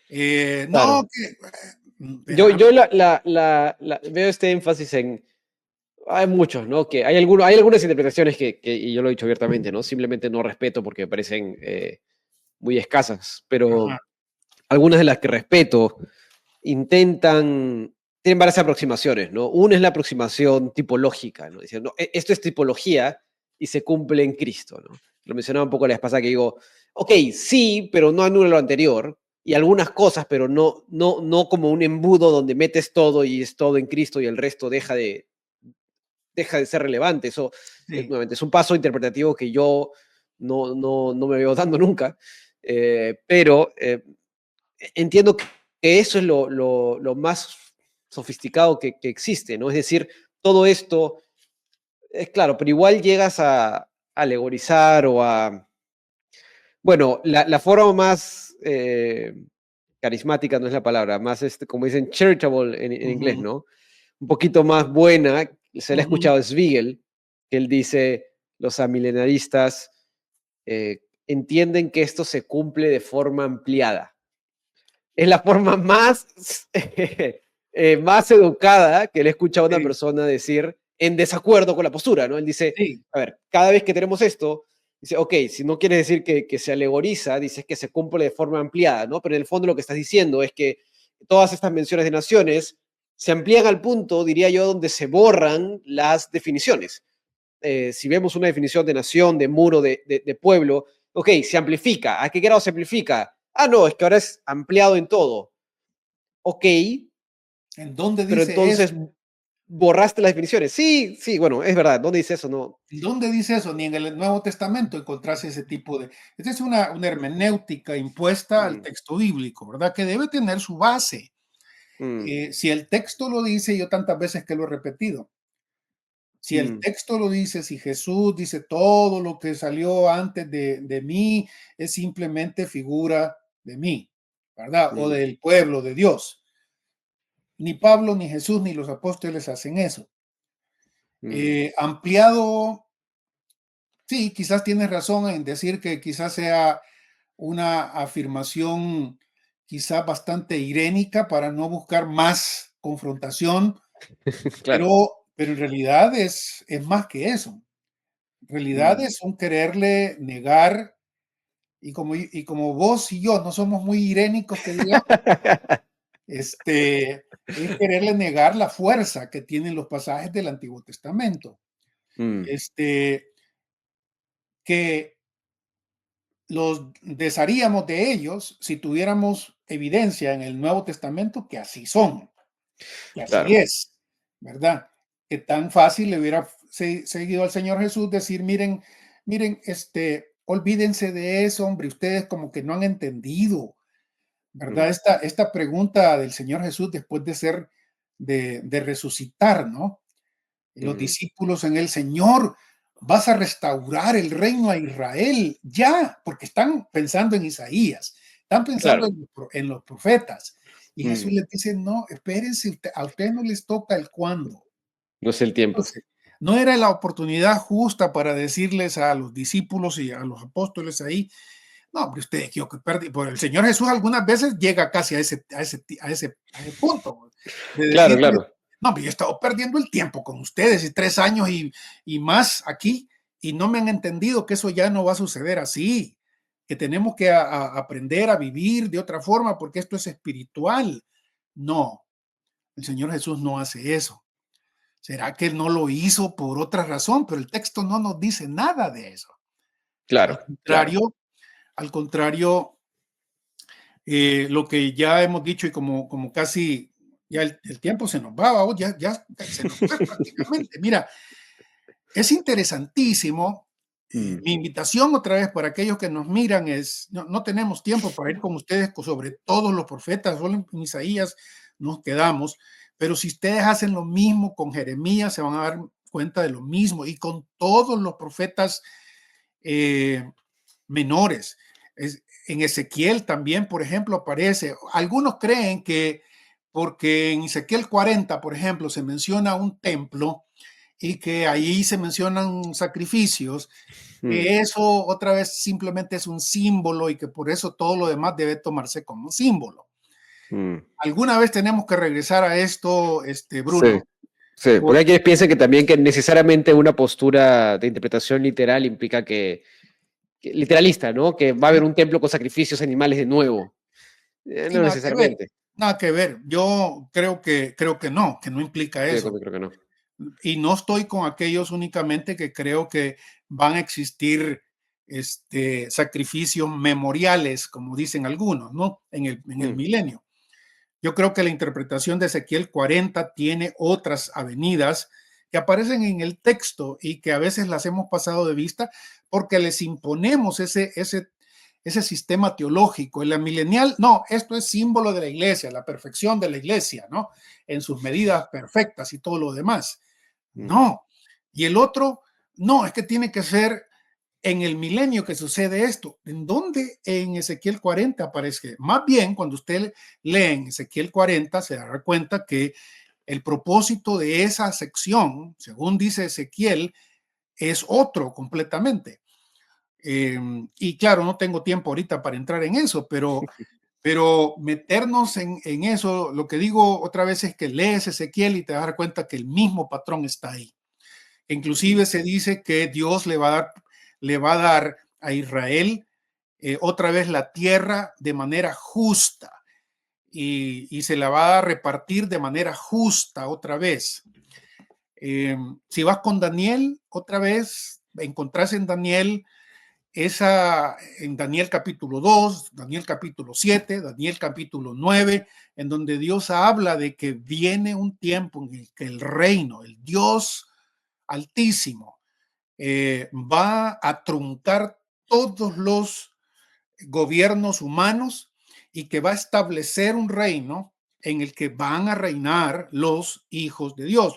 Claro. No, Yo veo este énfasis en... Hay muchos, ¿no? Que hay algunas interpretaciones y yo lo he dicho abiertamente, ¿no? Simplemente no respeto porque me parecen muy escasas, pero algunas de las que respeto tienen varias aproximaciones, ¿no? Una es la aproximación tipológica, ¿no? Diciendo, esto es tipología y se cumple en Cristo, ¿no? Lo mencionaba un poco la vez pasada que digo, ok, sí, pero no anula lo anterior, y algunas cosas, pero no como un embudo donde metes todo y es todo en Cristo y el resto deja de ser relevante. Eso, Sí, nuevamente, es un paso interpretativo que yo no me veo dando nunca, pero entiendo que eso es lo más sofisticado que existe, ¿no? Es decir, todo esto es claro, pero igual llegas a alegorizar o a... Bueno, la forma más carismática no es la palabra, más, como dicen, charitable en inglés, ujú, ¿no? Un poquito más buena, se le ha ujú. escuchado a Spiegel, que él dice, los amilenaristas entienden que esto se cumple de forma ampliada. Es la forma más, más educada que le he escuchado a una Sí, persona decir en desacuerdo con la postura, ¿no? Él dice, sí, a ver, cada vez que tenemos esto, dice, ok, si no quieres decir que se alegoriza, dices que se cumple de forma ampliada, ¿no? Pero en el fondo lo que estás diciendo es que todas estas menciones de naciones se amplían al punto, diría yo, donde se borran las definiciones. Si vemos una definición de nación, de muro, de pueblo, ok, se amplifica. ¿A qué grado se amplifica? Ah, no, es que ahora es ampliado en todo. Ok, ¿en dónde pero dice eso? entonces borraste las definiciones. Sí, sí, bueno, es verdad. ¿Dónde dice eso? No. ¿En dónde dice eso? Ni en el Nuevo Testamento encontrás ese tipo de... Esta es una hermenéutica impuesta al Mm, texto bíblico, ¿verdad? Que debe tener su base. mm, Si el texto lo dice, yo tantas veces que lo he repetido, si el mm, texto lo dice, si Jesús dice todo lo que salió antes de mí, es simplemente figura de mí, ¿verdad? O mm, del pueblo de Dios. Ni Pablo, ni Jesús, ni los apóstoles hacen eso. mm. Ampliado, sí, quizás tienes razón en decir que quizás sea una afirmación quizás bastante irénica para no buscar más confrontación, Claro. pero en realidad es más que eso. En realidad Mm. es un quererle negar, y como vos y yo no somos muy irénicos, que digamos, es quererle negar la fuerza que tienen los pasajes del Antiguo Testamento. Mm, Este, que los desharíamos de ellos si tuviéramos evidencia en el Nuevo Testamento que así son, que así claro. es, ¿verdad? Que tan fácil le hubiera seguido al Señor Jesús decir, miren, miren, olvídense de eso, hombre, ustedes como que no han entendido, ¿verdad? Mm, Esta pregunta del Señor Jesús después de ser, de resucitar, ¿no? Los mm, discípulos en el Señor, vas a restaurar el reino a Israel ya, porque están pensando en Isaías, están pensando claro. en los profetas. Y Jesús Mm. les dice, no, espérense, a ustedes no les toca el cuándo. No es el tiempo. Entonces, no era la oportunidad justa para decirles a los discípulos y a los apóstoles ahí, no, pero ustedes, yo que perdí, por el Señor Jesús algunas veces llega casi a ese punto de Claro, decirles, claro. no, pero yo he estado perdiendo el tiempo con ustedes y 3 años y más aquí y no me han entendido que eso ya no va a suceder así, que tenemos que aprender a vivir de otra forma porque esto es espiritual. No, el Señor Jesús no hace eso. ¿Será que él no lo hizo por otra razón? Pero el texto no nos dice nada de eso. Al Claro, claro. contrario, al contrario, lo que ya hemos dicho y como casi ya el tiempo se nos va, ¿va? Ya se nos fue prácticamente. Mira, es interesantísimo. Mm, Mi invitación otra vez para aquellos que nos miran es, no tenemos tiempo para ir con ustedes sobre todos los profetas, solo en Isaías nos quedamos, pero si ustedes hacen lo mismo con Jeremías, se van a dar cuenta de lo mismo y con todos los profetas eh, menores. En Ezequiel también, por ejemplo, aparece. Algunos creen que porque en Ezequiel 40, por ejemplo, se menciona un templo y que ahí se mencionan sacrificios, mm, que eso otra vez simplemente es un símbolo y que por eso todo lo demás debe tomarse como un símbolo. mm. Alguna vez tenemos que regresar a esto, Sí. Bruno, Sí, porque hay porque quienes piensan que también que necesariamente una postura de interpretación literal implica literalista, ¿no? Que va a haber un templo con sacrificios animales de nuevo. sí, No nada que ver, necesariamente. nada que ver. Yo creo que no implica Sí, yo eso. también creo que no. Y no estoy con aquellos únicamente que creo que van a existir sacrificios memoriales, como dicen algunos, ¿no? En el milenio. Yo creo que la interpretación de Ezequiel 40 tiene otras avenidas que aparecen en el texto y que a veces las hemos pasado de vista porque les imponemos ese sistema teológico. En la milenial, no, esto es símbolo de la iglesia, la perfección de la iglesia, ¿no? En sus medidas perfectas y todo lo demás. No. Y el otro, no, es que tiene que ser en el milenio que sucede esto. ¿En dónde en Ezequiel 40 aparece? Más bien, cuando usted lee en Ezequiel 40, se dará cuenta que el propósito de esa sección, según dice Ezequiel, es otro completamente. Y claro, no tengo tiempo ahorita para entrar en eso, pero meternos en eso, lo que digo otra vez es que lees Ezequiel y te vas a dar cuenta que el mismo patrón está ahí. Inclusive se dice que Dios le va a dar a Israel otra vez la tierra de manera justa y se la va a repartir de manera justa otra vez. Si vas con Daniel, otra vez encontrás en Daniel capítulo 2, Daniel capítulo 7, Daniel capítulo 9, en donde Dios habla de que viene un tiempo en el que el reino, el Dios Altísimo, va a truncar todos los gobiernos humanos y que va a establecer un reino en el que van a reinar los hijos de Dios,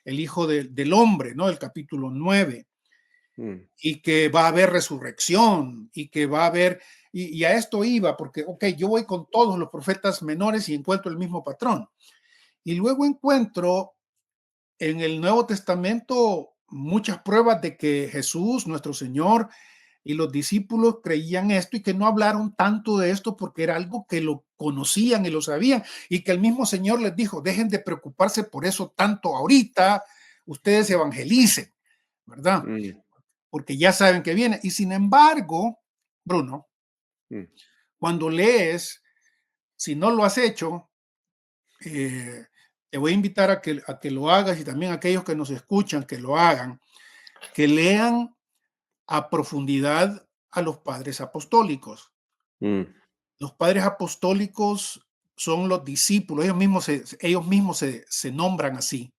el hijo del hombre, ¿no? El capítulo 9, y que va a haber resurrección y que va a haber, y a esto iba, porque, ok, yo voy con todos los profetas menores y encuentro el mismo patrón. Y luego encuentro en el Nuevo Testamento muchas pruebas de que Jesús, nuestro Señor, y los discípulos creían esto y que no hablaron tanto de esto porque era algo que lo conocían y lo sabían y que el mismo Señor les dijo, dejen de preocuparse por eso tanto ahorita, ustedes evangelicen, ¿verdad? Porque ya saben que viene. Y sin embargo, Bruno, cuando lees, si no lo has hecho, te voy a invitar a que lo hagas y también a aquellos que nos escuchan que lo hagan, que lean a profundidad a los padres apostólicos. Los padres apostólicos son los discípulos, ellos mismos se nombran así,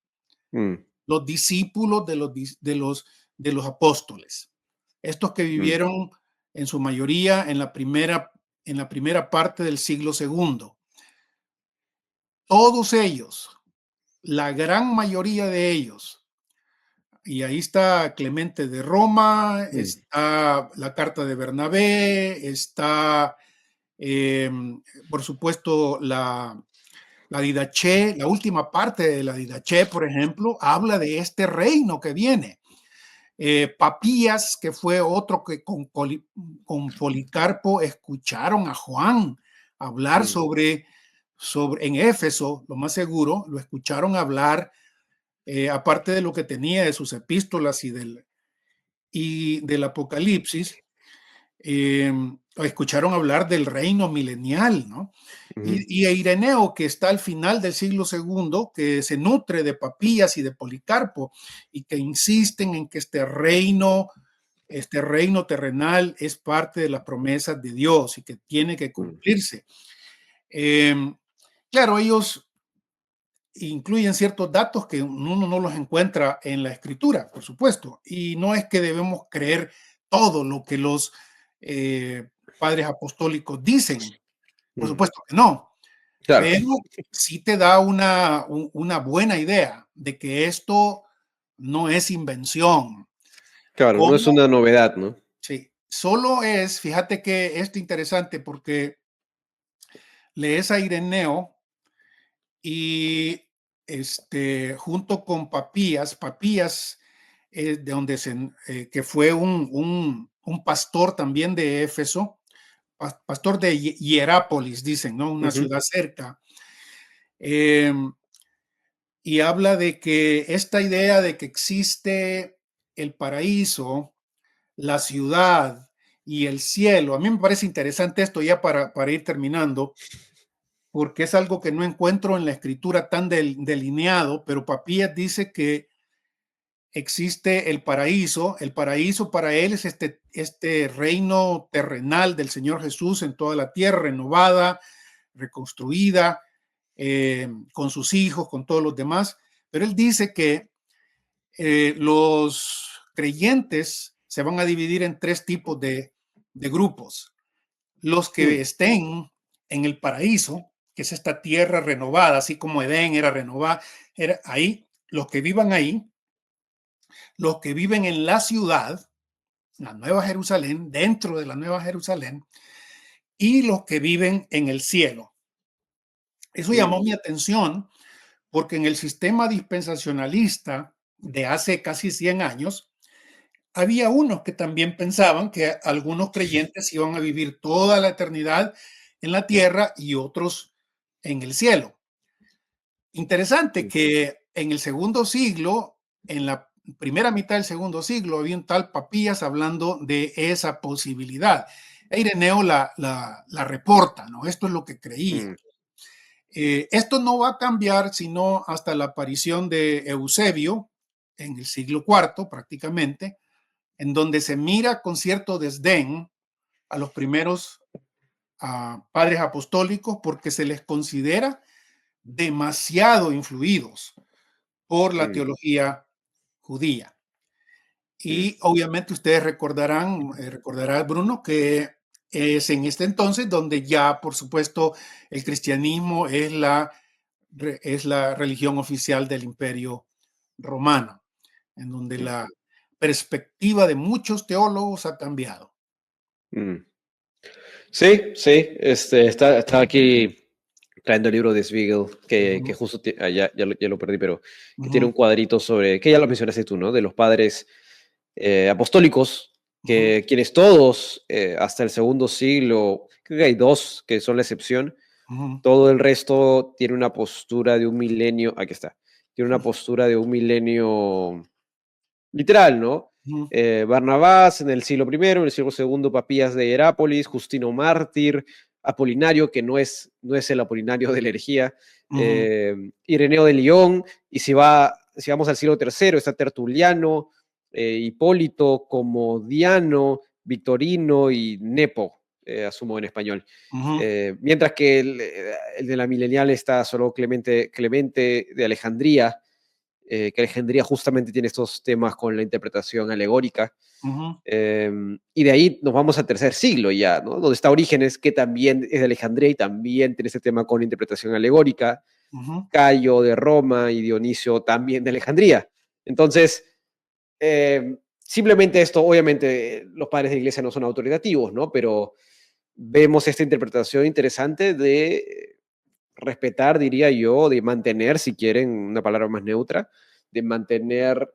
los discípulos de los apóstoles. Estos que vivieron en su mayoría en la primera parte del siglo segundo. Todos ellos, la gran mayoría de ellos, y ahí está Clemente de Roma, está la carta de Bernabé, está, por supuesto, la Didaché, la última parte de la Didaché, por ejemplo, habla de este reino que viene. Papías, que fue otro que con Policarpo escucharon a Juan hablar sobre en Éfeso, lo más seguro, lo escucharon hablar, aparte de lo que tenía de sus epístolas y del Apocalipsis, escucharon hablar del reino milenial, ¿no? Y a Ireneo, que está al final del siglo segundo, que se nutre de Papías y de Policarpo, y que insisten en que este reino terrenal es parte de las promesas de Dios y que tiene que cumplirse. Claro, ellos incluyen ciertos datos que uno no los encuentra en la escritura, por supuesto, y no es que debemos creer todo lo que los padres apostólicos dicen, por supuesto que no, Claro, pero sí te da una buena idea de que esto no es invención. claro, no es ¿Cómo? una novedad, ¿no? Sí, solo es, fíjate que esto es interesante porque lees a Ireneo y junto con Papías, de donde que fue un pastor también de Éfeso, pastor de Hierápolis, dicen, ¿no? Una ciudad cerca. Y habla de que esta idea de que existe el paraíso, la ciudad y el cielo, a mí me parece interesante esto ya para ir terminando, porque es algo que no encuentro en la escritura tan delineado, pero Papías dice que existe el paraíso. El paraíso para él es este reino terrenal del Señor Jesús en toda la tierra, renovada, reconstruida, con sus hijos, con todos los demás. Pero él dice que los creyentes se van a dividir en tres tipos de grupos. Los que estén en el paraíso, que es esta tierra renovada, así como Edén era renovada, era ahí, los que vivan ahí, los que viven en la ciudad, la Nueva Jerusalén, dentro de la Nueva Jerusalén, y los que viven en el cielo. Eso llamó mi atención porque en el sistema dispensacionalista de hace casi 100 años, había unos que también pensaban que algunos creyentes iban a vivir toda la eternidad en la tierra y otros en el cielo. Interesante que en el segundo siglo, en la primera mitad del segundo siglo, había un tal Papías hablando de esa posibilidad. Ireneo la reporta, ¿no? Esto es lo que creía. Esto no va a cambiar sino hasta la aparición de Eusebio en el siglo IV prácticamente, en donde se mira con cierto desdén a los primeros padres apostólicos porque se les considera demasiado influidos por la teología judía. Y obviamente ustedes recordarán, recordará Bruno, que es en este entonces donde ya, por supuesto, el cristianismo es la religión oficial del Imperio Romano, en donde la perspectiva de muchos teólogos ha cambiado. Sí, sí, está aquí trayendo el libro de Spiegel, que justo, ya lo perdí, pero que tiene un cuadrito sobre, que ya lo mencionaste tú, ¿no? De los padres apostólicos, que quienes todos, hasta el segundo siglo, creo que hay dos que son la excepción, todo el resto tiene una postura de un milenio, aquí está, tiene una postura de un milenio literal, ¿no? Barnabás en el siglo I, en el siglo II, Papías de Herápolis, Justino Mártir, Apolinario, que no es el Apolinario de la herejía, Ireneo de León, y si vamos al siglo III, está Tertuliano, Hipólito, Comodiano, Victorino y Nepo, asumo en español. Mientras que el de la milenial está solo Clemente de Alejandría, que Alejandría justamente tiene estos temas con la interpretación alegórica. Y de ahí nos vamos al tercer siglo ya, ¿no? Donde está Orígenes, que también es de Alejandría y también tiene este tema con interpretación alegórica. Cayo de Roma y Dionisio también de Alejandría. Entonces, simplemente esto, obviamente los padres de la iglesia no son autoritativos, ¿no? Pero vemos esta interpretación interesante de respetar, diría yo, de mantener, si quieren una palabra más neutra, de mantener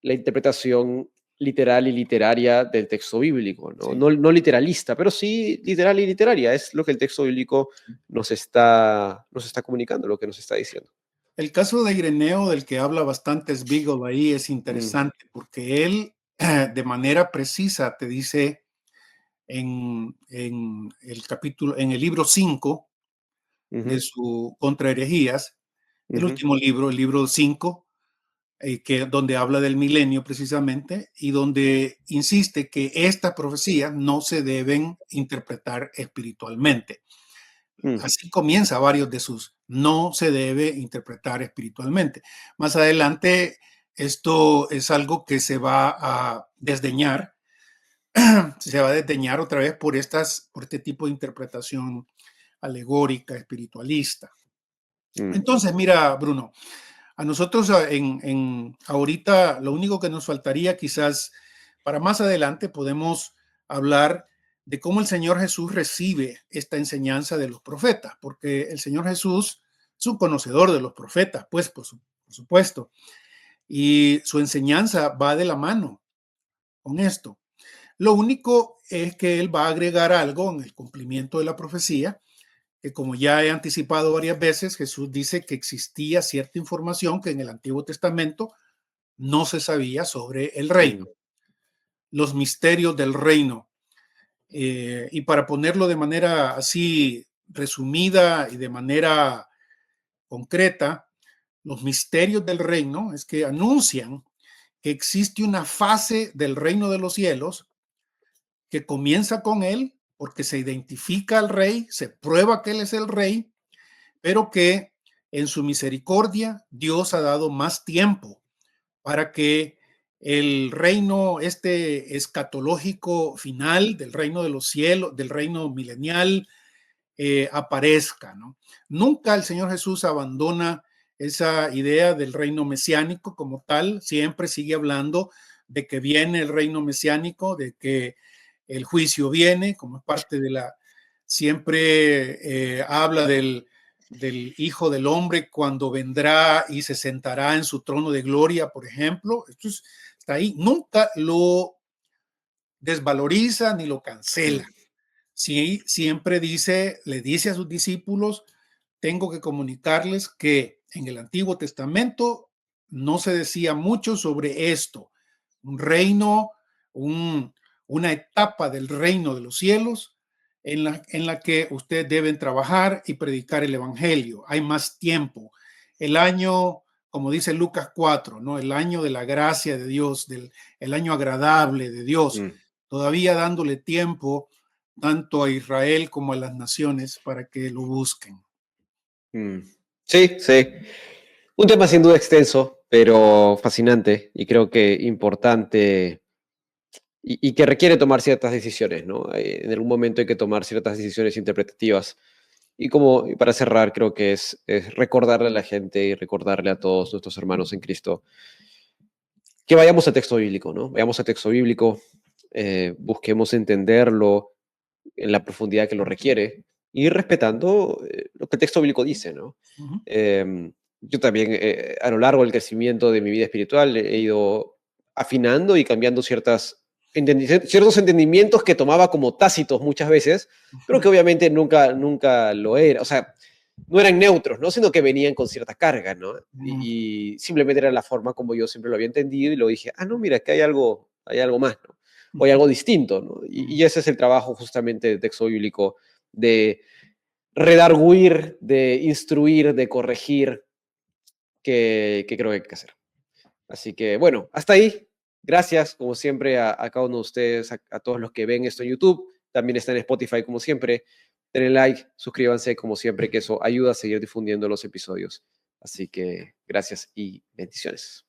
la interpretación literal y literaria del texto bíblico, ¿no? Sí. No literalista, pero sí literal y literaria. Es lo que el texto bíblico nos está comunicando, lo que nos está diciendo. El caso de Ireneo, del que habla bastante Spiegel ahí, es interesante porque él de manera precisa te dice en el capítulo, en el libro 5 de su Contra Herejías, el último libro, el libro 5, donde habla del milenio precisamente y donde insiste que estas profecías no se deben interpretar espiritualmente. Así comienza varios de sus, no se debe interpretar espiritualmente. Más adelante, esto es algo que se va a desdeñar, otra vez por este tipo de interpretación alegórica, espiritualista. Entonces, mira, Bruno, a nosotros ahorita lo único que nos faltaría quizás para más adelante podemos hablar de cómo el Señor Jesús recibe esta enseñanza de los profetas, porque el Señor Jesús es un conocedor de los profetas, pues por supuesto, y su enseñanza va de la mano con esto. Lo único es que él va a agregar algo en el cumplimiento de la profecía, que como ya he anticipado varias veces, Jesús dice que existía cierta información que en el Antiguo Testamento no se sabía sobre el reino, los misterios del reino. Y para ponerlo de manera así resumida y de manera concreta, los misterios del reino es que anuncian que existe una fase del reino de los cielos que comienza con él, porque se identifica al rey, se prueba que él es el rey, pero que en su misericordia Dios ha dado más tiempo para que el reino este escatológico final del reino de los cielos, del reino milenial, aparezca, ¿no? Nunca el Señor Jesús abandona esa idea del reino mesiánico como tal, siempre sigue hablando de que viene el reino mesiánico, de que el juicio viene como parte de la, siempre habla del Hijo del Hombre cuando vendrá y se sentará en su trono de gloria, por ejemplo. Esto está ahí, nunca lo desvaloriza ni lo cancela. Sí, siempre dice, le dice a sus discípulos, tengo que comunicarles que en el Antiguo Testamento no se decía mucho sobre esto, un reino, una etapa del reino de los cielos en la que ustedes deben trabajar y predicar el Evangelio. Hay más tiempo. El año, como dice Lucas 4, ¿no? El año de la gracia de Dios, el año agradable de Dios, todavía dándole tiempo tanto a Israel como a las naciones para que lo busquen. Sí, sí. Un tema sin duda extenso, pero fascinante y creo que importante y que requiere tomar ciertas decisiones, ¿no? En algún momento hay que tomar ciertas decisiones interpretativas. Y como y para cerrar, creo que es recordarle a la gente y recordarle a todos nuestros hermanos en Cristo que vayamos al texto bíblico, ¿no? Vayamos al texto bíblico, busquemos entenderlo en la profundidad que lo requiere y respetando lo que el texto bíblico dice, ¿no? Yo también, a lo largo del crecimiento de mi vida espiritual, he ido afinando y cambiando ciertos entendimientos que tomaba como tácitos muchas veces, pero que obviamente nunca lo era. O sea, no eran neutros, ¿no? Sino que venían con cierta carga, ¿no? Y simplemente era la forma como yo siempre lo había entendido y lo dije, no, mira, que hay algo más, ¿no? O hay algo distinto, ¿no? Y ese es el trabajo justamente del texto bíblico, de redarguir, de instruir, de corregir, que creo que hay que hacer. Así que, bueno, hasta ahí. Gracias, como siempre, a cada uno de ustedes, a todos los que ven esto en YouTube. También está en Spotify, como siempre. Denle like, suscríbanse, como siempre, que eso ayuda a seguir difundiendo los episodios. Así que, gracias y bendiciones.